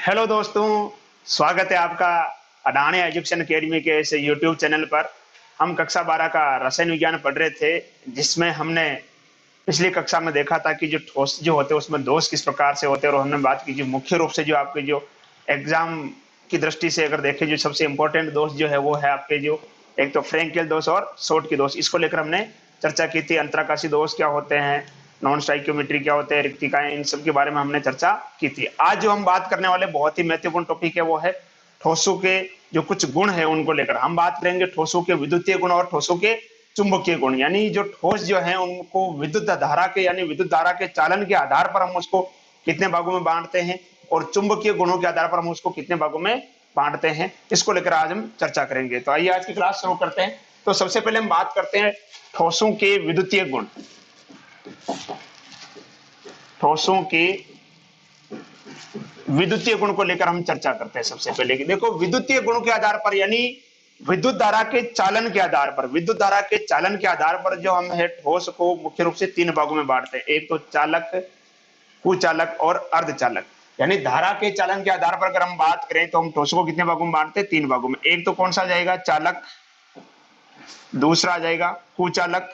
Hello दोस्तों, स्वागत है आपका अडानी एजुकेशन अकेडमी के इस यूट्यूब चैनल पर। हम कक्षा 12 का रसायन विज्ञान पढ़ रहे थे, जिसमें हमने पिछली कक्षा में देखा था कि जो ठोस जो होते हैं उसमें दोष किस प्रकार से होते हैं, और हमने बात की जो मुख्य रूप से जो आपके जो एग्जाम की दृष्टि से अगर देखें जो सबसे इंपॉर्टेंट दोष जो है वो है आपके जो एक तो फ्रेंकेल दोष और शॉर्ट की दोष। इसको लेकर हमने चर्चा की थी। अंतराकाशी दोष क्या होते हैं, नॉन स्टाइक्योमेट्री क्या होते हैं, रिक्तिकाएं, इन सब के बारे में हमने चर्चा की थी। आज जो हम बात करने वाले बहुत ही महत्वपूर्ण टॉपिक है वो है ठोसों के जो कुछ गुण है उनको लेकर हम बात करेंगे। ठोसों के विद्युतीय गुण और ठोसों के चुंबकीय गुण, यानी जो ठोस जो है उनको विद्युत धारा के यानी विद्युत धारा के चालन के आधार पर हम उसको कितने भागों में बांटते हैं, और चुंबकीय गुणों के आधार पर हम उसको कितने भागों में बांटते हैं, इसको लेकर आज हम चर्चा करेंगे। तो आइए आज की क्लास शुरू करते हैं। तो सबसे पहले हम बात करते हैं ठोसों के विद्युतीय गुण। ठोसों के विद्युतीय गुण को लेकर हम चर्चा करते हैं। सबसे पहले कि देखो, विद्युतीय गुणों के आधार पर यानी विद्युत धारा के चालन के आधार पर, विद्युत धारा के चालन के आधार पर जो हम है ठोस को मुख्य रूप से तीन भागों में बांटते हैं। एक तो चालक, कुचालक और अर्धचालक। यानी धारा के चालन के आधार पर अगर हम बात करें तो हम ठोस को कितने भागों में बांटते हैं? तीन भागों में। एक तो कौन सा जाएगा? चालक, दूसरा आ जाएगा कुचालक,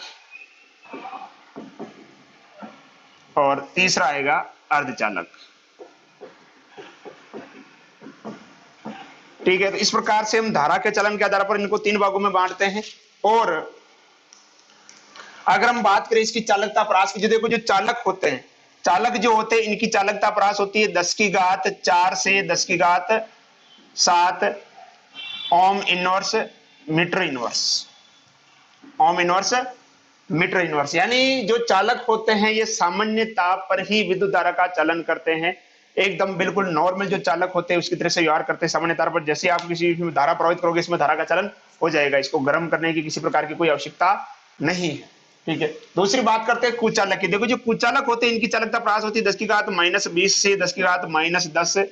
और तीसरा आएगा अर्धचालक। ठीक है, तो इस प्रकार से हम धारा के चलन के आधार पर इनको तीन भागों में बांटते हैं। और अगर हम बात करें इसकी चालकता परास की, जो देखो जो चालक होते हैं, चालक जो होते हैं इनकी चालकता परास होती है 10⁴ से 10⁷ ohm inverse metre inverse. Ohm inverse metre inverse, यानी जो चालक होते हैं ये सामान्य ताप पर ही विद्युत धारा का चालन करते हैं। एकदम बिल्कुल नॉर्मल जो चालक होते हैं उसकी तरह से व्यवहार करते हैं। सामान्य तार पर जैसे आप किसी में धारा प्रवाहित करोगे इसमें धारा का चालन हो जाएगा। इसको गर्म करने की किसी प्रकार की कोई आवश्यकता नहीं है। ठीक है, दूसरी बात करते हैं कुचालक की। देखो जो कुचालक होते हैं इनकी चालकता परास होती है 10⁻⁻20 से 10⁻−10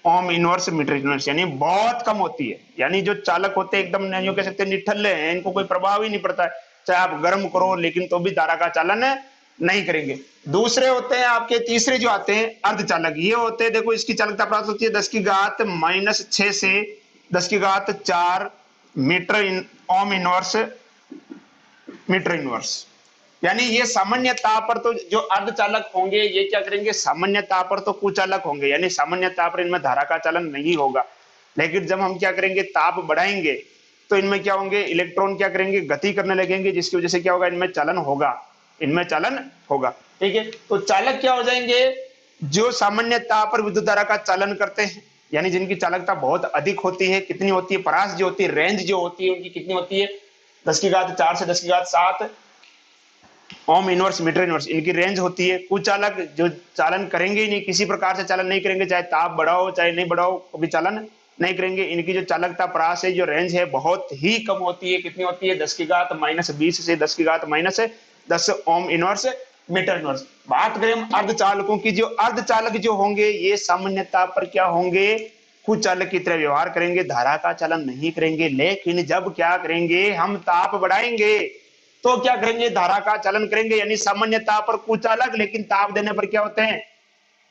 ओम इनवर्स मीटर इनवर्स, यानी बहुत कम होती है। यानी जो चालक होते हैं एकदम नहीं कह सकते निठल्ले हैं, इनको कोई प्रभाव ही नहीं पड़ता है, चाहे आप गर्म करो लेकिन तो भी धारा का चालन नहीं करेंगे। दूसरे होते हैं आपके, तीसरे जो आते हैं अर्धचालक, ये होते हैं देखो इसकी चालकता प्राप्त होती है 10⁻⁻6 से 10⁻4 metre ohm inverse metre inverse. यानी ये सामान्य ताप पर तो जो अर्धचालक होंगे ये क्या करेंगे, सामान्य ताप पर तो कुचालक होंगे, यानी सामान्य ताप पर इनमें धारा का चालन नहीं होगा। लेकिन जब हम क्या करेंगे, ताप बढ़ाएंगे तो इनमें क्या होंगे, इलेक्ट्रॉन क्या करेंगे, गति करने लगेंगे, जिसकी वजह से क्या होगा, इनमें चालन होगा, इनमें चालन होगा। ठीक है, तो चालक क्या हो जाएंगे, जो सामान्य ताप पर विद्युत धारा का चालन करते हैं, यानी जिनकी चालकता बहुत अधिक होती है। कितनी होती है? परास जो होती है, रेंज जो होती है उनकी कितनी होती है? 10⁻4 से 10⁻7 ओम इनवर्स मीटर इनवर्स इनकी रेंज होती है। कुचालक जो चालन करेंगे ही नहीं, किसी प्रकार से चालन नहीं करेंगे, चाहे ताप बढ़ाओ चाहे नहीं बढ़ाओ कभी चालन नहीं करेंगे। इनकी जो चालकता परास है, जो रेंज है, बहुत ही कम होती है। कितनी होती है? 10⁻−20 से 10⁻−10 ओम इनवर्स मीटर इनवर्स। बात करें हम अर्धचालकों की, जो अर्धचालक जो होंगे ये सामान्य ताप पर क्या होंगे, कुचालक की तरह व्यवहार करेंगे, धारा का चालन नहीं करेंगे। लेकिन जब क्या करेंगे, हम ताप बढ़ाएंगे तो क्या करेंगे, धारा का चालन करेंगे। यानी सामान्य ताप पर कुचालक, लेकिन ताप देने पर क्या होते हैं,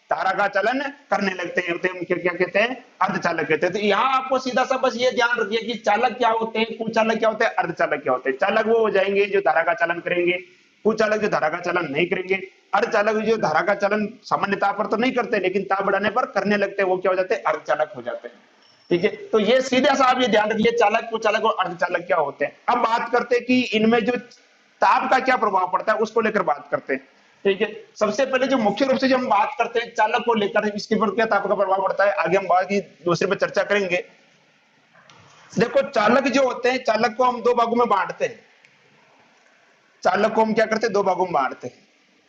धारा का चालन करने लगते हैं, क्या कहते हैं, अर्धचालक कहते हैं। तो यहाँ आपको सीधा सा बस ये ध्यान रखिए कि चालक क्या होते हैं, कुचालक क्या होते हैं, अर्धचालक क्या होते हैं। चालक वो हो जाएंगे जो धारा का चालन करेंगे, कुचालक जो धारा का चालन नहीं करेंगे, अर्धचालक जो धारा का चालन सामान्य ताप पर तो नहीं करते लेकिन ताप बढ़ाने पर करने लगते हैं, वो क्या हो जाते हैं, अर्धचालक हो जाते हैं। ठीक है, तो ये सीधे सा आप ये ध्यान रखिए चालक, कुचालक और अर्धचालक क्या होते हैं। अब बात करते हैं कि इनमें जो ताप का क्या प्रभाव पड़ता है उसको लेकर बात करते हैं। ठीक है, सबसे पहले जो मुख्य रूप से जो हम बात करते हैं चालक को लेकर, इसके ऊपर क्या ताप का प्रभाव पड़ता है, आगे हम बात की दूसरे पर चर्चा करेंगे। देखो चालक जो होते हैं, चालक को हम दो भागों में बांटते हैं। चालक को हम क्या करते हैं, दो भागों में बांटते हैं।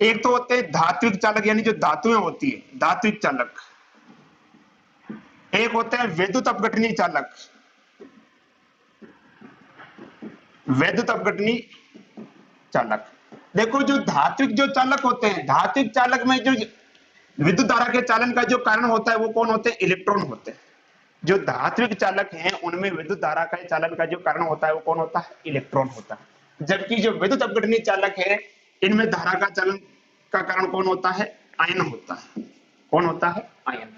एक तो होते हैं धात्विक चालक, यानी जो धातुएं होती है, धात्विक चालक। एक होते हैं विद्युत अपघटनीय चालक, विद्युत अपघटनीय चालक। देखो जो धात्विक जो चालक होते हैं, धात्विक चालक में जो विद्युत धारा के चालन का जो कारण होता है वो कौन होते हैं, इलेक्ट्रॉन होते हैं। जो धात्विक चालक हैं उनमें विद्युत धारा का चालन का जो कारण होता है वो कौन होता है, इलेक्ट्रॉन होता है। जबकि जो विद्युत अपघटनीय चालक है इनमें धारा का चालन का कारण कौन होता है, आयन होता है। कौन होता है, आयन।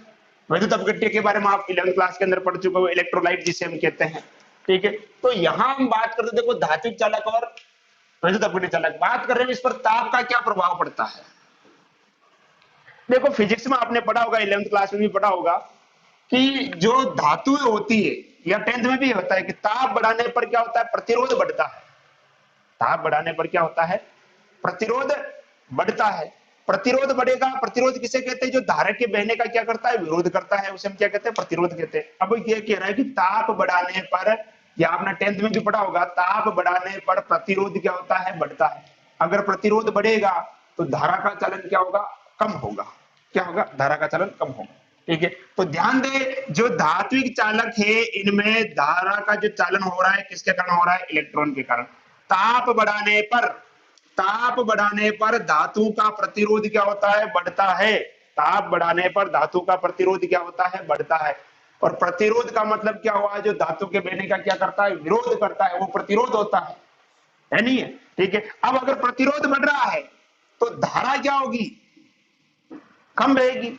वैद्युत अपघट्य के बारे में आप 11वीं क्लास के अंदर पढ़ चुके हो, इलेक्ट्रोलाइट जिसे हम कहते हैं। ठीक है, तो यहां हम बात करते देखो धात्विक चालक और वैद्युत अपघट्य चालक बात कर रहे हैं, इस पर ताप का क्या प्रभाव पड़ता है। देखो फिजिक्स में आपने पढ़ा होगा, 11वीं क्लास में भी पढ़ा होगा कि जो धातुएं होती है या 10th में भी होता है कि ताप बढ़ाने पर क्या होता है, प्रतिरोध बढ़ता है। ताप बढ़ाने पर क्या होता है, प्रतिरोध बढ़ता है। प्रतिरोध बढ़ेगा, प्रतिरोध किसे कहते हैं, जो धारा के बहने का क्या करता है, विरोध करता है, उसे हम क्या कहते हैं, प्रतिरोध कहते हैं। अब ये कह रहा है कि ताप बढ़ाने पर, या आपने 10th में भी पढ़ा होगा, ताप बढ़ाने पर प्रतिरोध क्या होता है, बढ़ता है। अगर प्रतिरोध बढ़ेगा तो धारा का चलन क्या होगा, कम होगा। क्या होगा, धारा का चलन कम होगा। ठीक है, तो ध्यान दे जो धात्विक चालक है इनमें धारा का जो चालन हो रहा है किसके कारण हो रहा है, इलेक्ट्रॉन के कारण। ताप बढ़ाने पर धातु का प्रतिरोध क्या होता है, बढ़ता है। ताप बढ़ाने पर धातु का प्रतिरोध क्या होता है, बढ़ता है। और प्रतिरोध का मतलब क्या हुआ, जो धातु के बहने का क्या करता है, विरोध करता है, वो प्रतिरोध होता है नहीं है। ठीक है, अब अगर प्रतिरोध बढ़ रहा है तो धारा क्या होगी, कम रहेगी।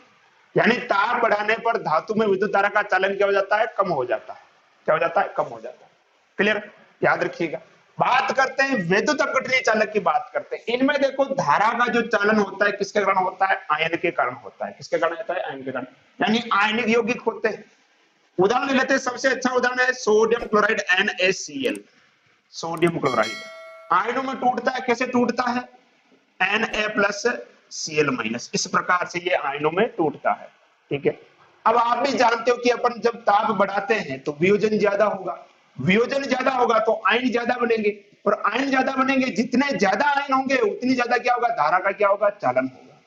यानी ताप बढ़ाने पर धातु में विद्युत धारा का चालन क्या हो जाता है, कम हो जाता है। क्या हो जाता है, कम हो जाता है। क्लियर, याद रखिएगा। बात करते हैं वैद्युत अपघटनीय चालक की बात करते हैं। इनमें देखो धारा का जो चालन होता है किसके कारण होता है, आयन के कारण होता है। किसके कारण होता है, आयन के कारण, यानी आयनिक यौगिक होते हैं। उदाहरण ले लेते हैं, सबसे अच्छा उदाहरण है sodium chloride NaCl। Sodium chloride आयनों में टूटता है, कैसे टूटता है, Na+Cl-। इस प्रकार से ये आयनों में टूटता है। ठीक है, अब आप भी जानते हो कि अपन जब ताप बढ़ाते हैं तो वियोजन ज्यादा होगा, वियोजन ज्यादा होगा तो आयन ज्यादा बनेंगे, और आयन ज्यादा बनेंगे, जितने ज्यादा आयन होंगे उतनी ज्यादा क्या होगा, धारा का क्या होगा, चालन होगा।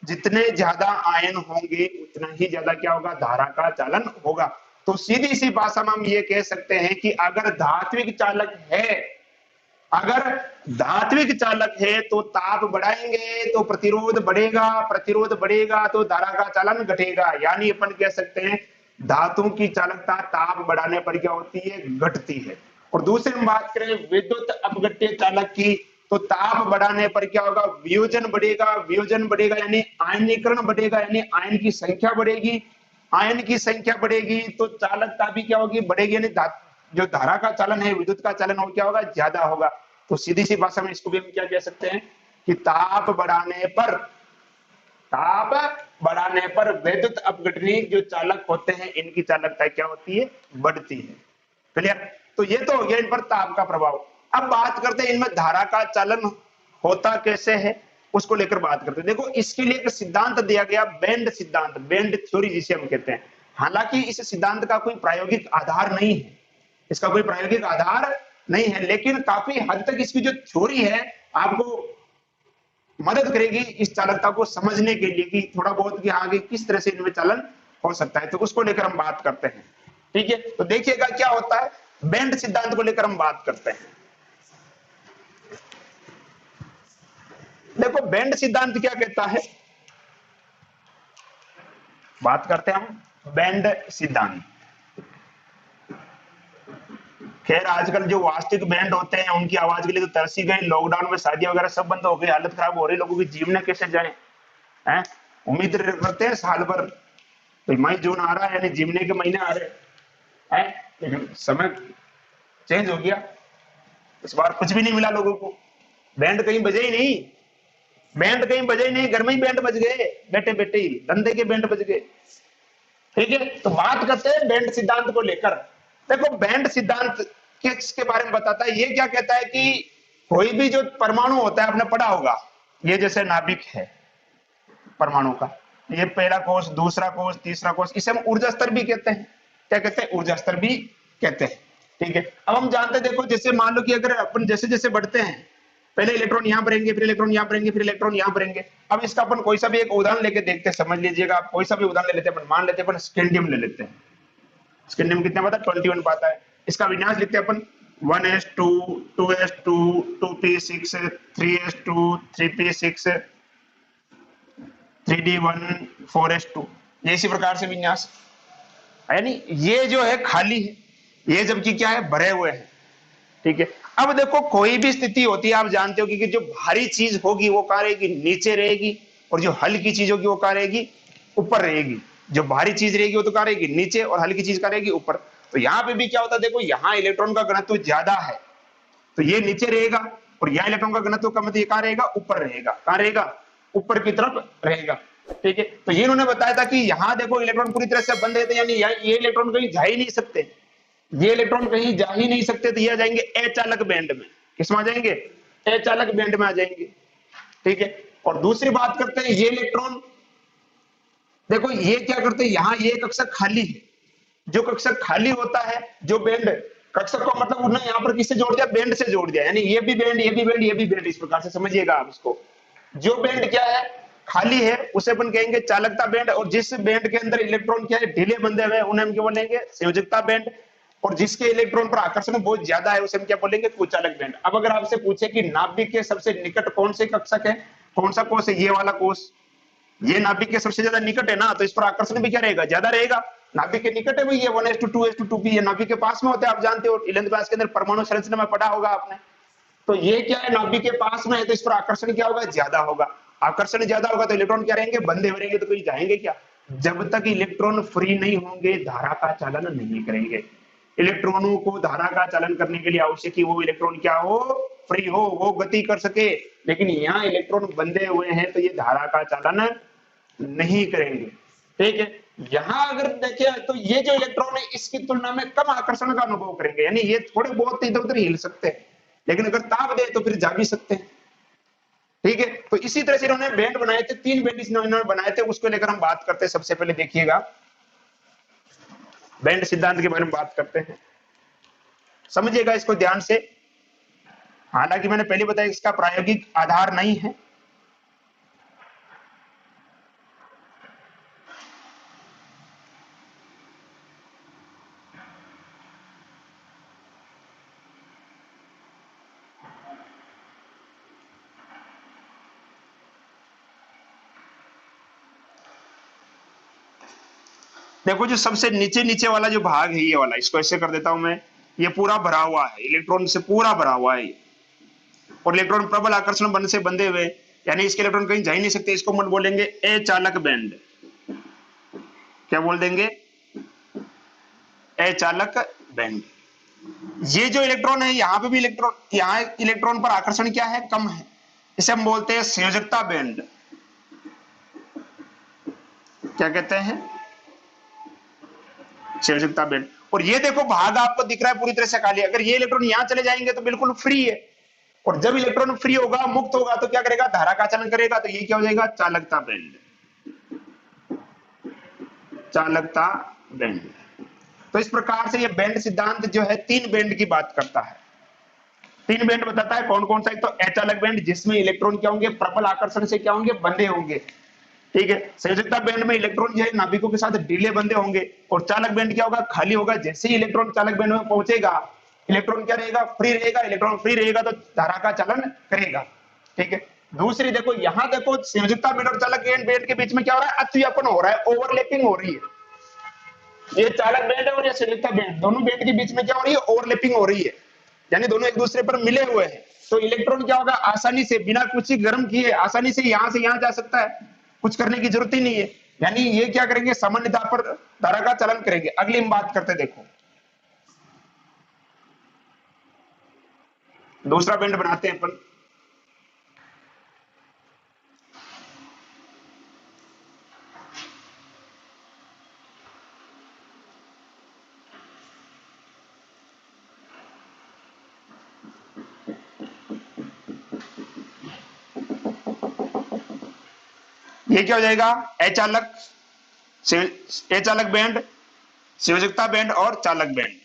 जितने ज्यादा आयन होंगे उतना ही ज्यादा क्या होगा, धारा का चालन होगा। तो सीधी सी भाषा में हम ये कह सकते हैं कि अगर धात्विक चालक है तो ताप बढ़ाएंगे तो प्रतिरोध बढ़ेगा, प्रतिरोध बढ़ेगा तो धारा का चालन घटेगा। यानी अपन कह सकते हैं धातु की चालकता ताप बढ़ाने पर क्या होती है, घटती है। और दूसरी हम बात करें विद्युत अपघट्य चालक की, तो ताप बढ़ाने पर क्या होगा, वियोजन बढ़ेगा, वियोजन बढ़ेगा यानी आयनीकरण बढ़ेगा, यानी आयन की संख्या बढ़ेगी। आयन की संख्या बढ़ेगी तो चालकता भी क्या होगी, बढ़ेगी, यानी जो धारा का चालन है, विद्युत का चालन हो क्या होगा, ज्यादा होगा। तो सीधी सी भाषा में इसको भी हम क्या कह सकते हैं कि ताप बढ़ाने पर वैद्युत अपघटनीय जो चालक होते हैं इनकी चालकता क्या होती है, बढ़ती है। क्लियर, तो ये तो हो गया इन पर ताप का प्रभाव। अब बात करते हैं इनमें धारा का चालन होता कैसे है, उसको लेकर बात करते हैं। देखो इसके लिए एक सिद्धांत दिया गया, बेंड सिद्धांत, बेंड थ्योरी जिसे हम कहते हैं। हालांकि इस सिद्धांत का कोई प्रायोगिक आधार नहीं है, इसका कोई प्रायोगिक आधार नहीं है, लेकिन काफी हद तक इसकी जो थ्योरी है आपको मदद करेगी इस चालकता को समझने के लिए कि थोड़ा बहुत कि आगे किस तरह से इनमें चालन हो सकता है। तो उसको लेकर हम बात करते हैं। ठीक है, तो देखिएगा क्या होता है, बेंड सिद्धांत को लेकर हम बात करते हैं। देखो बेंड सिद्धांत क्या कहता है, बात करते हैं हम बेंड सिद्धांत। खैर आजकल जो वास्तविक बैंड होते हैं उनकी आवाज के लिए तो तरसी गए, लॉकडाउन में शादियां वगैरह सब बंद हो गई, हालत खराब हो रही, लोगों की जीवने कैसे जाए हैं। उम्मीद करते हैं साल भर, तो मई जून आ रहा है यानी जीवने के महीने आ रहे हैं, लेकिन समय चेंज हो गया। इस बार कुछ भी नहीं मिला लोगों को, बैंड कहीं बजे ही नहीं, बैंड कहीं बजे ही नहीं, घर में ही बैंड बज गए, बेटे बेटे ही धंधे के बैंड बज गए। ठीक है, तो बात करते हैं बैंड सिद्धांत को लेकर। देखो बैंड सिद्धांत किसके बारे में बताता है, ये क्या कहता है कि कोई भी जो परमाणु होता है, आपने पढ़ा होगा, ये जैसे नाभिक है परमाणु का, ये पहला कोष, दूसरा कोष, तीसरा कोष, इसे हम ऊर्जा स्तर भी कहते हैं। क्या कहते हैं, ऊर्जा स्तर भी कहते हैं। ठीक है, अब हम जानते हैं, देखो जैसे मान लो कि अगर अपन जैसे जैसे बढ़ते हैं, पहले इलेक्ट्रॉन यहां भरेंगे, फिर इलेक्ट्रॉन यहां भरेंगे, फिर इलेक्ट्रॉन यहां भरेंगे। अब इसका अपन कोई सा भी एक उदाहरण लेके देखते हैं, समझ लीजिएगा आप, कोई सा भी उदाहरण ले लेते हैं अपन, मान लेते हैं अपन स्कैंडियम ले लेते हैं। स्कैंडियम कितना पता, 21 पाता है। इसका विन्यास लिखते हैं अपन 1s2 2s2 2p6 3s2 3p6 3d1 4s2, ये इसी प्रकार से विन्यास, यानी ये जो है खाली है, ये जबकि क्या है, भरे हुए हैं। ठीक है, अब देखो कोई भी स्थिति होती है, आप जानते हो कि जो भारी चीज होगी वो कहां रहेगी, नीचे रहेगी, और जो हल्की चीज होगी वो कहां रहेगी, ऊपर रहेगी। जो भारी चीज रहेगी वो तो कहाँ रहेगी, नीचे, और हल्की चीज कहाँ रहेगी, ऊपर। तो यहाँ पे भी क्या होता है, देखो यहाँ इलेक्ट्रॉन का घनत्व ज्यादा है तो ये नीचे रहेगा, और यहाँ इलेक्ट्रॉन का घनत्व कम है तो ये कहाँ रहेगा, ऊपर रहेगा। कहाँ रहेगा, ऊपर की तरफ रहेगा। ठीक है, तो ये इन्होंने बताया था कि यहाँ देखो इलेक्ट्रॉन पूरी तरह से बंद है, तो यानी ये इलेक्ट्रॉन कहीं जा ही नहीं सकते, ये इलेक्ट्रॉन कहीं जा ही नहीं सकते, तो ये आ जाएंगे अचालक बैंड में। किसमें आ जाएंगे, अचालक बैंड में आ जाएंगे। ठीक है, और दूसरी बात करते हैं, ये इलेक्ट्रॉन देखो ये क्या करते हैं, यहाँ ये कक्षक खाली है, जो कक्षक खाली होता है, जो बैंड कक्षक को मतलब उन्होंने यहाँ पर किससे जोड़ दिया, बैंड से जोड़ दिया, यानी ये भी बैंड, ये भी बैंड, ये भी बैंड, इस प्रकार से समझिएगा आप इसको। जो बैंड क्या है, खाली है, उसे अपन कहेंगे चालकता बैंड, और जिस बैंड के अंदर इलेक्ट्रॉन क्या है, ढीले बंधे हुए, उन्हें हम क्या बोलेंगे, संयोजकता बैंड, और जिसके इलेक्ट्रॉन पर आकर्षण बहुत ज्यादा है उसे हम क्या बोलेंगे, कुचालक बैंड। अब अगर आपसे पूछे कि नाभिक के सबसे निकट कौन से कक्षक है, कौन सा कोष है, ये वाला कोष, ये नाभिक के सबसे ज्यादा निकट है ना, तो इस पर आकर्षण भी क्या रहेगा, ज्यादा रहेगा। नाभिक के निकट है भाई, ये 1:2:2p, ये नाभिक के पास में होते हैं, आप जानते हो 11th क्लास के अंदर परमाणु संरचना में पढ़ा होगा आपने। तो ये क्या है, नाभिक के पास में है, तो इस पर आकर्षण क्या होगा, ज्यादा होगा। आकर्षण ज्यादा होगा तो इलेक्ट्रॉन क्या रहेंगे, बंधे हुए रहेंगे, तो कहीं जाएंगे क्या। जब तक इलेक्ट्रॉन फ्री नहीं होंगे धारा का चालन नहीं करेंगे। इलेक्ट्रॉनों को धारा का चालन करने के लिए आवश्यक है वो इलेक्ट्रॉन क्या हो, फ्री हो, वो गति कर सके। लेकिन यहाँ इलेक्ट्रॉन बंधे हुए हैं तो ये धारा का चालन नहीं करेंगे। ठीक है, यहाँ अगर देखें तो ये जो इलेक्ट्रॉन है इसकी तुलना में कम आकर्षण का अनुभव करेंगे, यानी ये थोड़े बहुत इधर उधर हिल सकते हैं, लेकिन अगर ताप दे तो फिर जा भी सकते हैं। ठीक है, तो इसी तरह से इन्होंने बैंड बनाए थे, 3 बैंड इन्होंने बनाए थे, उसको लेकर हम बात करते हैं। सबसे पहले देखिएगा बैंड सिद्धांत के बारे में बात करते हैं, समझिएगा इसको ध्यान से। हालांकि मैंने पहले बताया इसका प्रायोगिक आधार नहीं है। देखो जो सबसे नीचे नीचे वाला जो भाग है ये वाला, इसको ऐसे कर देता हूं मैं, ये पूरा भरा हुआ है, इलेक्ट्रॉन से पूरा भरा हुआ है, और इलेक्ट्रॉन प्रबल आकर्षण बंध से बंधे हुए, यानी इसके इलेक्ट्रॉन कहीं जा ही नहीं सकते, इसको हम बोलेंगे अचालक बैंड। क्या बोल देंगे, अचालक बैंड। ये जो इलेक्ट्रॉन है यहाँ पे भी इलेक्ट्रॉन, यहाँ इलेक्ट्रॉन पर आकर्षण क्या है, कम है, इसे हम बोलते हैं संयोजकता बैंड। क्या कहते हैं, संयोजकता बैंड। और ये देखो भाग आपको दिख रहा है पूरी तरह से खाली, अगर ये इलेक्ट्रॉन यहां चले जाएंगे तो बिल्कुल फ्री है, और जब इलेक्ट्रॉन फ्री होगा, मुक्त होगा, तो क्या करेगा, धारा का चालन करेगा, तो ये क्या हो जाएगा, चालकता बैंड, चालकता बैंड। तो इस प्रकार से ये बैंड सिद्धांत जो है 3 बैंड की बात करता है। 3 बैंड बताता है कौन कौन सा, एक तो अचालक बैंड जिसमें इलेक्ट्रॉन क्या होंगे, प्रबल आकर्षण से क्या होंगे, बंधे होंगे। ठीक है, संयोजकता बैंड में इलेक्ट्रॉन जो है नाभिकों के साथ ढीले बंधे होंगे, और चालक बैंड क्या होगा, खाली होगा। जैसे ही इलेक्ट्रॉन चालक बैंड में पहुंचेगा, इलेक्ट्रॉन क्या रहेगा, फ्री रहेगा। इलेक्ट्रॉन फ्री रहेगा तो धारा का चालन करेगा। ठीक है, दूसरी देखो, यहां देखो संयोजकता बैंड और चालक बैंड के बीच में क्या हो रहा है, अत्व्यापन हो रहा है, ओवरलैपिंग हो रही है। ये चालक बैंड है और ये संयोजकता बैंड, दोनों बैंड के बीच में क्या हो रही है, ओवरलैपिंग हो रही है, यानी दोनों एक दूसरे पर मिले हुए हैं। तो इलेक्ट्रॉन क्या होगा, आसानी से बिना कुछ गर्म किए आसानी से यहां से यहां जा सकता है, कुछ करने की जरूरत ही नहीं है। यानी ये क्या करेंगे, सामान्यता पर धारा का चालन करेंगे। अगली हम बात करते, देखो दूसरा बैंड बनाते हैं अपन। ये क्या हो जाएगा, अचालक, अचालक बैंड, संयोजकता बैंड और चालक बैंड।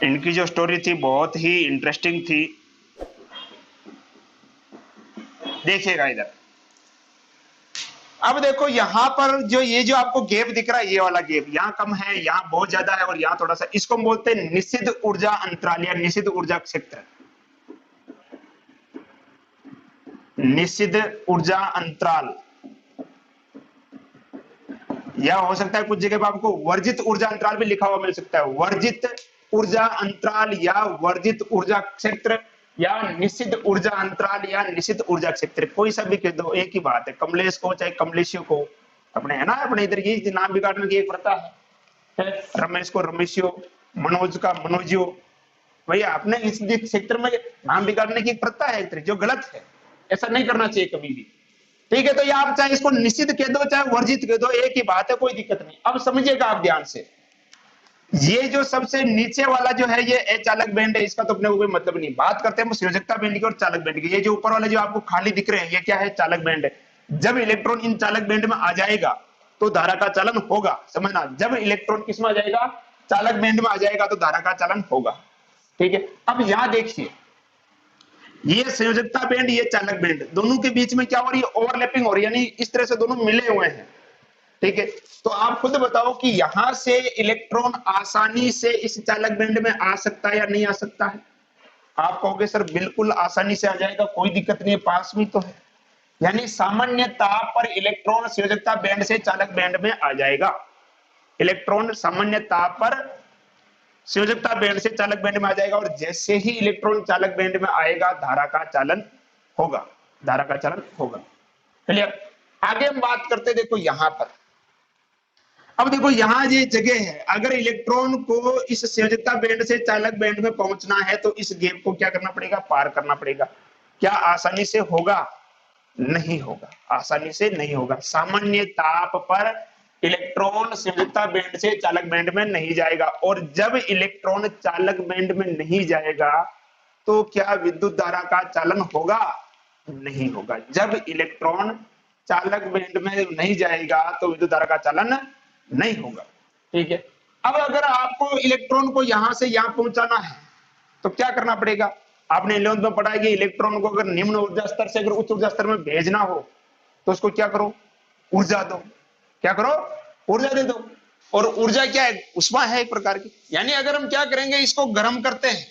इनकी जो स्टोरी थी बहुत ही इंटरेस्टिंग थी, देखिएगा इधर। अब देखो यहां पर जो ये जो आपको गैप दिख रहा है, ये वाला गैप यहाँ कम है, यहाँ बहुत ज्यादा है, और यहाँ थोड़ा सा, इसको हम बोलते हैं निषिद्ध ऊर्जा अंतराल या निषिद्ध ऊर्जा क्षेत्र। निषिद्ध ऊर्जा अंतराल या हो सकता है कुछ जगह पर आपको वर्जित ऊर्जा अंतराल भी लिखा हुआ मिल सकता है, वर्जित ऊर्जा अंतराल या वर्जित ऊर्जा क्षेत्र या निषिद्ध ऊर्जा अंतराल या निषिद्ध ऊर्जा क्षेत्र, कोई सा भी कह दो एक ही बात है। कमलेश को चाहे कमलेशियो को, अपने है ना, अपने इधर ये नाम बिगाड़ने की एक प्रथा है, रमेश को रमेशियो, मनोज का मनोजियो, भैया अपने इस क्षेत्र में नाम बिगाड़ने की एक प्रथा है जो गलत है, ऐसा नहीं करना चाहिए कभी भी। ठीक है, तो ये आप चाहे इसको निषिद्ध कह दो चाहे वर्जित कह दो, एक ही बात है, कोई दिक्कत नहीं। अब समझिएगा आप ध्यान से, ये जो सबसे नीचे वाला जो है ये अचालक बैंड है, इसका तो अपने को कोई मतलब नहीं। बात करते हैं संयोजकता बैंड की और चालक बैंड की। ये जो ऊपर वाले जो आपको खाली दिख रहे हैं ये क्या है, चालक बैंड है। जब इलेक्ट्रॉन इन चालक बैंड में आ जाएगा तो धारा का चालन होगा, समझना। जब इलेक्ट्रॉन किसमें आ जाएगा, चालक बैंड में आ जाएगा तो धारा का चालन होगा। ठीक है, अब यहां देखिए, ये संयोजकता बैंड ये चालक बैंड, दोनों के बीच में क्या हो रही है, ओवरलैपिंग हो रही है, यानी इस तरह से दोनों मिले हुए हैं। ठीक है, तो आप खुद बताओ कि यहां से इलेक्ट्रॉन आसानी से इस चालक बैंड में आ सकता है या नहीं आ सकता है। आप कहोगे सर बिल्कुल आसानी से आ जाएगा, कोई दिक्कत नहीं है, पास में तो है। यानी सामान्य ताप पर इलेक्ट्रॉन संयोजकता बैंड से चालक बैंड में आ जाएगा। इलेक्ट्रॉन सामान्य ताप पर संयोजकता बैंड से चालक बैंड में आ जाएगा, और जैसे ही इलेक्ट्रॉन चालक बैंड में आएगा धारा का चालन होगा, धारा का चालन होगा। क्लियर। आगे हम बात करते, देखो यहां पर, अब देखो यहां ये जगह है, अगर इलेक्ट्रॉन को इस संयोजकता बैंड से चालक बैंड में पहुंचना है तो इस गैप को क्या करना पड़ेगा, पार करना पड़ेगा। क्या आसानी से होगा, नहीं होगा, आसानी से नहीं होगा। सामान्य ताप पर इलेक्ट्रॉन संयोजकता बैंड से चालक बैंड में नहीं जाएगा, और जब इलेक्ट्रॉन चालक बैंड में नहीं जाएगा तो क्या विद्युत धारा का चालन होगा, नहीं होगा। जब इलेक्ट्रॉन चालक बैंड में नहीं जाएगा तो विद्युत धारा का चालन नहीं होगा। ठीक है, अब अगर आपको इलेक्ट्रॉन को यहां से यहां पहुंचाना है तो क्या करना पड़ेगा, आपने 11th में पढ़ा है कि इलेक्ट्रॉन को अगर निम्न ऊर्जा स्तर से अगर उच्च ऊर्जा स्तर में भेजना हो तो उसको क्या करो, ऊर्जा दो। क्या करो, ऊर्जा दे दो। और ऊर्जा क्या है, ऊष्मा है एक प्रकार की। यानी अगर हम क्या करेंगे, इसको गर्म करते हैं,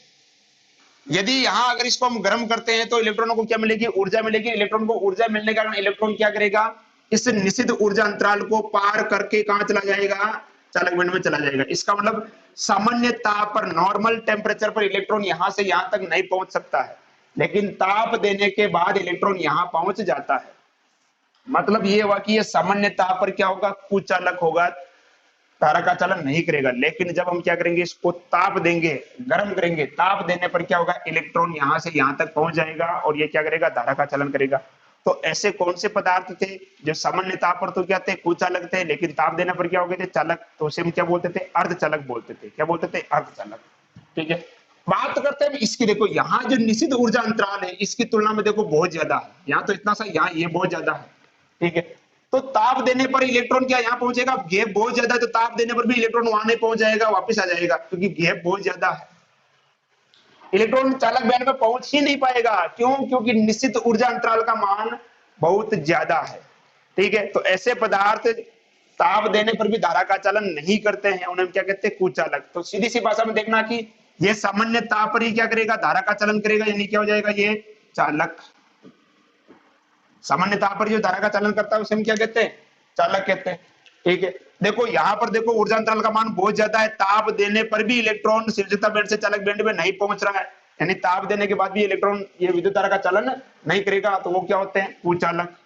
यदि यहां अगर इसको हम गर्म करते हैं तो इलेक्ट्रॉनों को क्या मिलेगी, ऊर्जा मिलेगी। इलेक्ट्रॉन को ऊर्जा मिलने के कारण इलेक्ट्रॉन क्या करेगा, इस निश्चित ऊर्जा अंतराल को पार करके कहां चला जाएगा, चालक बैंड में चला जाएगा। इसका मतलब सामान्य ताप पर, नॉर्मल टेम्परेचर पर इलेक्ट्रॉन यहां से यहां तक नहीं पहुंच सकता है, लेकिन ताप देने के बाद इलेक्ट्रॉन यहां पहुंच जाता है। मतलब ये हुआ कि ये सामान्य ताप पर क्या होगा, कुचालक होगा, धारा का चालन नहीं करेगा। लेकिन जब हम क्या करेंगे, इसको ताप देंगे, गर्म करेंगे, ताप देने पर क्या होगा, इलेक्ट्रॉन यहां से यहां तक पहुंच जाएगा और ये क्या करेगा, धारा का चालन करेगा। तो ऐसे कौन से पदार्थ थे जो सामान्य ताप पर तो क्या थे, कुचालक थे, लेकिन ताप देने पर क्या हो गए थे, चालक। तो उसे हम क्या बोलते थे, अर्धचालक बोलते थे। क्या बोलते थे, अर्धचालक। ठीक है, बात करते हैं इसकी। देखो यहाँ जो निश्चित ऊर्जा अंतराल है इसकी तुलना में देखो बहुत ज्यादा है, यहाँ तो इतना सा, यहाँ ये बहुत ज्यादा है। ठीक है, तो ताप देने पर इलेक्ट्रॉन क्या यहाँ पहुंचेगा, गैप बहुत ज्यादा है, तो ताप देने पर भी इलेक्ट्रॉन वहां नहीं पहुंच जाएगा, वापस आ जाएगा, क्योंकि गैप बहुत ज्यादा है। इलेक्ट्रॉन चालक बैंड में पहुंच ही नहीं पाएगा, क्यों, क्योंकि निश्चित ऊर्जा अंतराल का मान बहुत ज्यादा है। ठीक है, तो ऐसे पदार्थ ताप देने पर भी धारा का चालन नहीं करते हैं, उन्हें क्या कहते हैं, कुचालक। तो सीधी सी भाषा में देखना कि ये सामान्य ताप पर ही क्या करेगा, धारा का चालन करेगा, यानी क्या हो जाएगा, ये चालक। सामान्य ताप पर जो धारा का चालन करता है उसे हम क्या कहते हैं, चालक कहते हैं। ठीक है, देखो यहां पर देखो ऊर्जा अंतराल का मान बहुत ज्यादा है, ताप देने पर भी इलेक्ट्रॉन संयोजकता बैंड से चालक बैंड में नहीं पहुंच रहा है, यानी ताप देने के बाद भी इलेक्ट्रॉन ये विद्युत धारा का चालन नहीं करेगा, तो वो क्या होते हैं, कुचालक।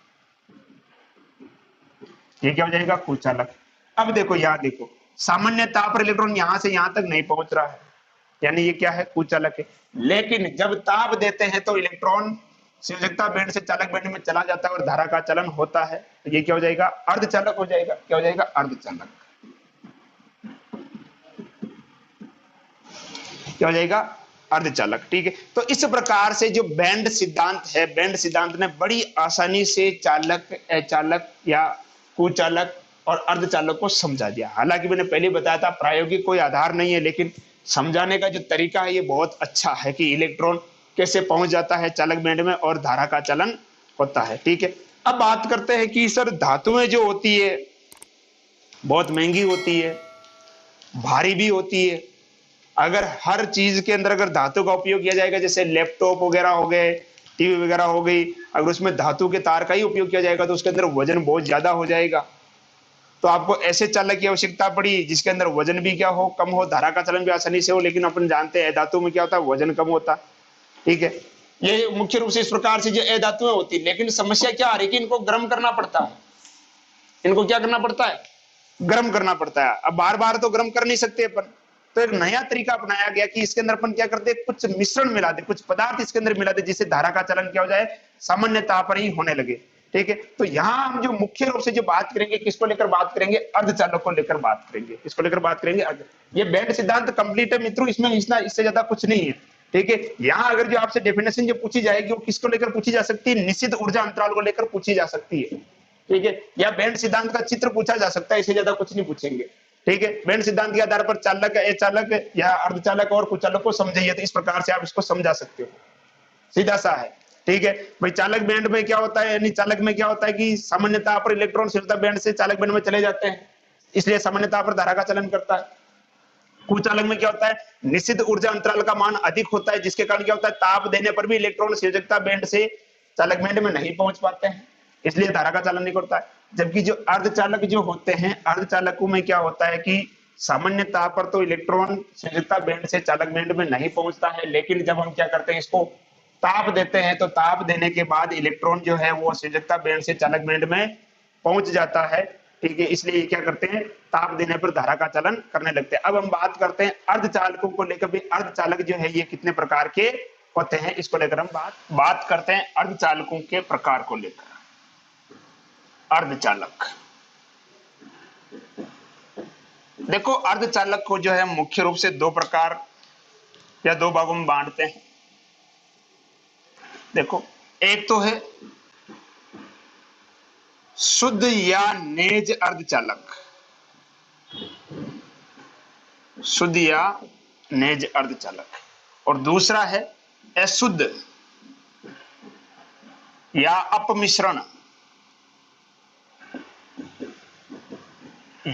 ये क्या हो जाएगा, कुचालक। अब देखो यहाँ देखो, सामान्य ताप पर इलेक्ट्रॉन यहां से यहां तक नहीं पहुंच रहा है, यानी ये क्या है, कुचालक है। लेकिन जब ताप देते हैं तो इलेक्ट्रॉन संयोजकता बैंड से चालक बैंड में चला जाता है और धारा का चलन होता है, तो ये क्या हो जाएगा, अर्धचालक हो जाएगा। क्या हो जाएगा, अर्धचालक। क्या हो जाएगा, अर्धचालक। ठीक है, तो इस प्रकार से जो बैंड सिद्धांत है, बैंड सिद्धांत ने बड़ी आसानी से चालक, अचालक या कुचालक और अर्धचालक को समझा दिया। हालांकि मैंने पहले बताया था प्रायोगिक कोई आधार नहीं है, लेकिन समझाने का जो तरीका है ये बहुत अच्छा है कि इलेक्ट्रॉन कैसे पहुंच जाता है चालक बैंड में और धारा का चलन होता है। ठीक है, अब बात करते हैं कि सर धातुएं जो होती है बहुत महंगी होती है, भारी भी होती है। अगर हर चीज के अंदर अगर धातु का उपयोग किया जाएगा, जैसे लैपटॉप वगैरह हो गए, टीवी वगैरह हो गई, अगर उसमें धातु के तार का ही उपयोग किया जाएगा तो उसके अंदर वजन बहुत ज्यादा हो जाएगा। तो आपको ऐसे चालक की आवश्यकता पड़ी जिसके अंदर वजन भी क्या हो, कम हो, धारा का चलन भी आसानी से हो। लेकिन अपन जानते हैं धातु में क्या होता है, वजन कम होता। ठीक है, ये मुख्य रूप से इस प्रकार से जो अधातुएं होती। लेकिन समस्या क्या आ रही है कि इनको गर्म करना पड़ता है। इनको क्या करना पड़ता है, गर्म करना पड़ता है। अब बार बार तो गर्म कर नहीं सकते अपन, तो एक नया तरीका अपनाया गया कि इसके अंदर अपन क्या करते हैं, कुछ मिश्रण मिला दे, कुछ पदार्थ इसके अंदर मिला दे, जिससे धारा का चलन क्या हो जाए, सामान्य ताप पर ही होने लगे। ठीक है, तो यहाँ हम जो मुख्य रूप से जो बात करेंगे, किसको लेकर बात करेंगे, अर्धचालक को लेकर बात करेंगे। किसको लेकर बात करेंगे, ये बैंड सिद्धांत कंप्लीट है मित्रों, इसमें इससे ज्यादा कुछ नहीं है। ठीक है, यहाँ अगर जो आपसे डेफिनेशन जो पूछी जाएगी वो किसको लेकर पूछी जा सकती है, निश्चित ऊर्जा अंतराल को लेकर पूछी जा सकती है। ठीक है, या बैंड सिद्धांत का चित्र पूछा जा सकता है, इससे ज्यादा कुछ नहीं पूछेंगे। ठीक है, बैंड सिद्धांत के आधार पर चालक, अचालक या अर्धचालक और कुचालक को समझिए, तो इस प्रकार से आप इसको समझा सकते हो, सीधा सा है। ठीक है भाई, चालक बैंड में क्या होता है, यानी चालक में क्या होता है कि सामान्यतः पर इलेक्ट्रॉन शीर्षता बैंड से चालक बैंड में चले जाते हैं, इसलिए सामान्यतः पर धारा का चलन करता है। कुचालक में क्या होता है, निश्चित ऊर्जा अंतराल का मान अधिक होता है, जिसके कारण क्या होता है, ताप देने पर भी इलेक्ट्रॉन शीर्षकता बैंड से चालक बैंड में नहीं पहुंच पाते हैं, इसलिए धारा का चलन नहीं करता है। जबकि जो अर्धचालक जो होते हैं, अर्धचालकों में क्या होता है कि सामान्य ताप पर तो इलेक्ट्रॉन शीर्षकता बैंड से चालक बैंड में नहीं पहुंचता है, लेकिन जब हम क्या करते हैं, इसको ताप देते हैं, तो ताप देने के बाद इलेक्ट्रॉन जो है वो शीर्षकता बैंड से चालक बैंड में पहुंच जाता है। ठीक है, इसलिए क्या करते हैं, ताप देने पर धारा का चलन करने लगते हैं। अब हम बात करते हैं अर्धचालकों को लेकर भी, अर्धचालक जो है ये कितने प्रकार के होते हैं, इसको लेकर हम बात करते हैं अर्धचालकों के प्रकार को लेकर। अर्धचालक, देखो अर्धचालक को जो है मुख्य रूप से दो प्रकार या दो भागों में बांटते हैं। देखो, एक तो है शुद्ध या नेज अर्धचालक, शुद्ध या नेज अर्धचालक, और दूसरा है अशुद्ध या अपमिश्रण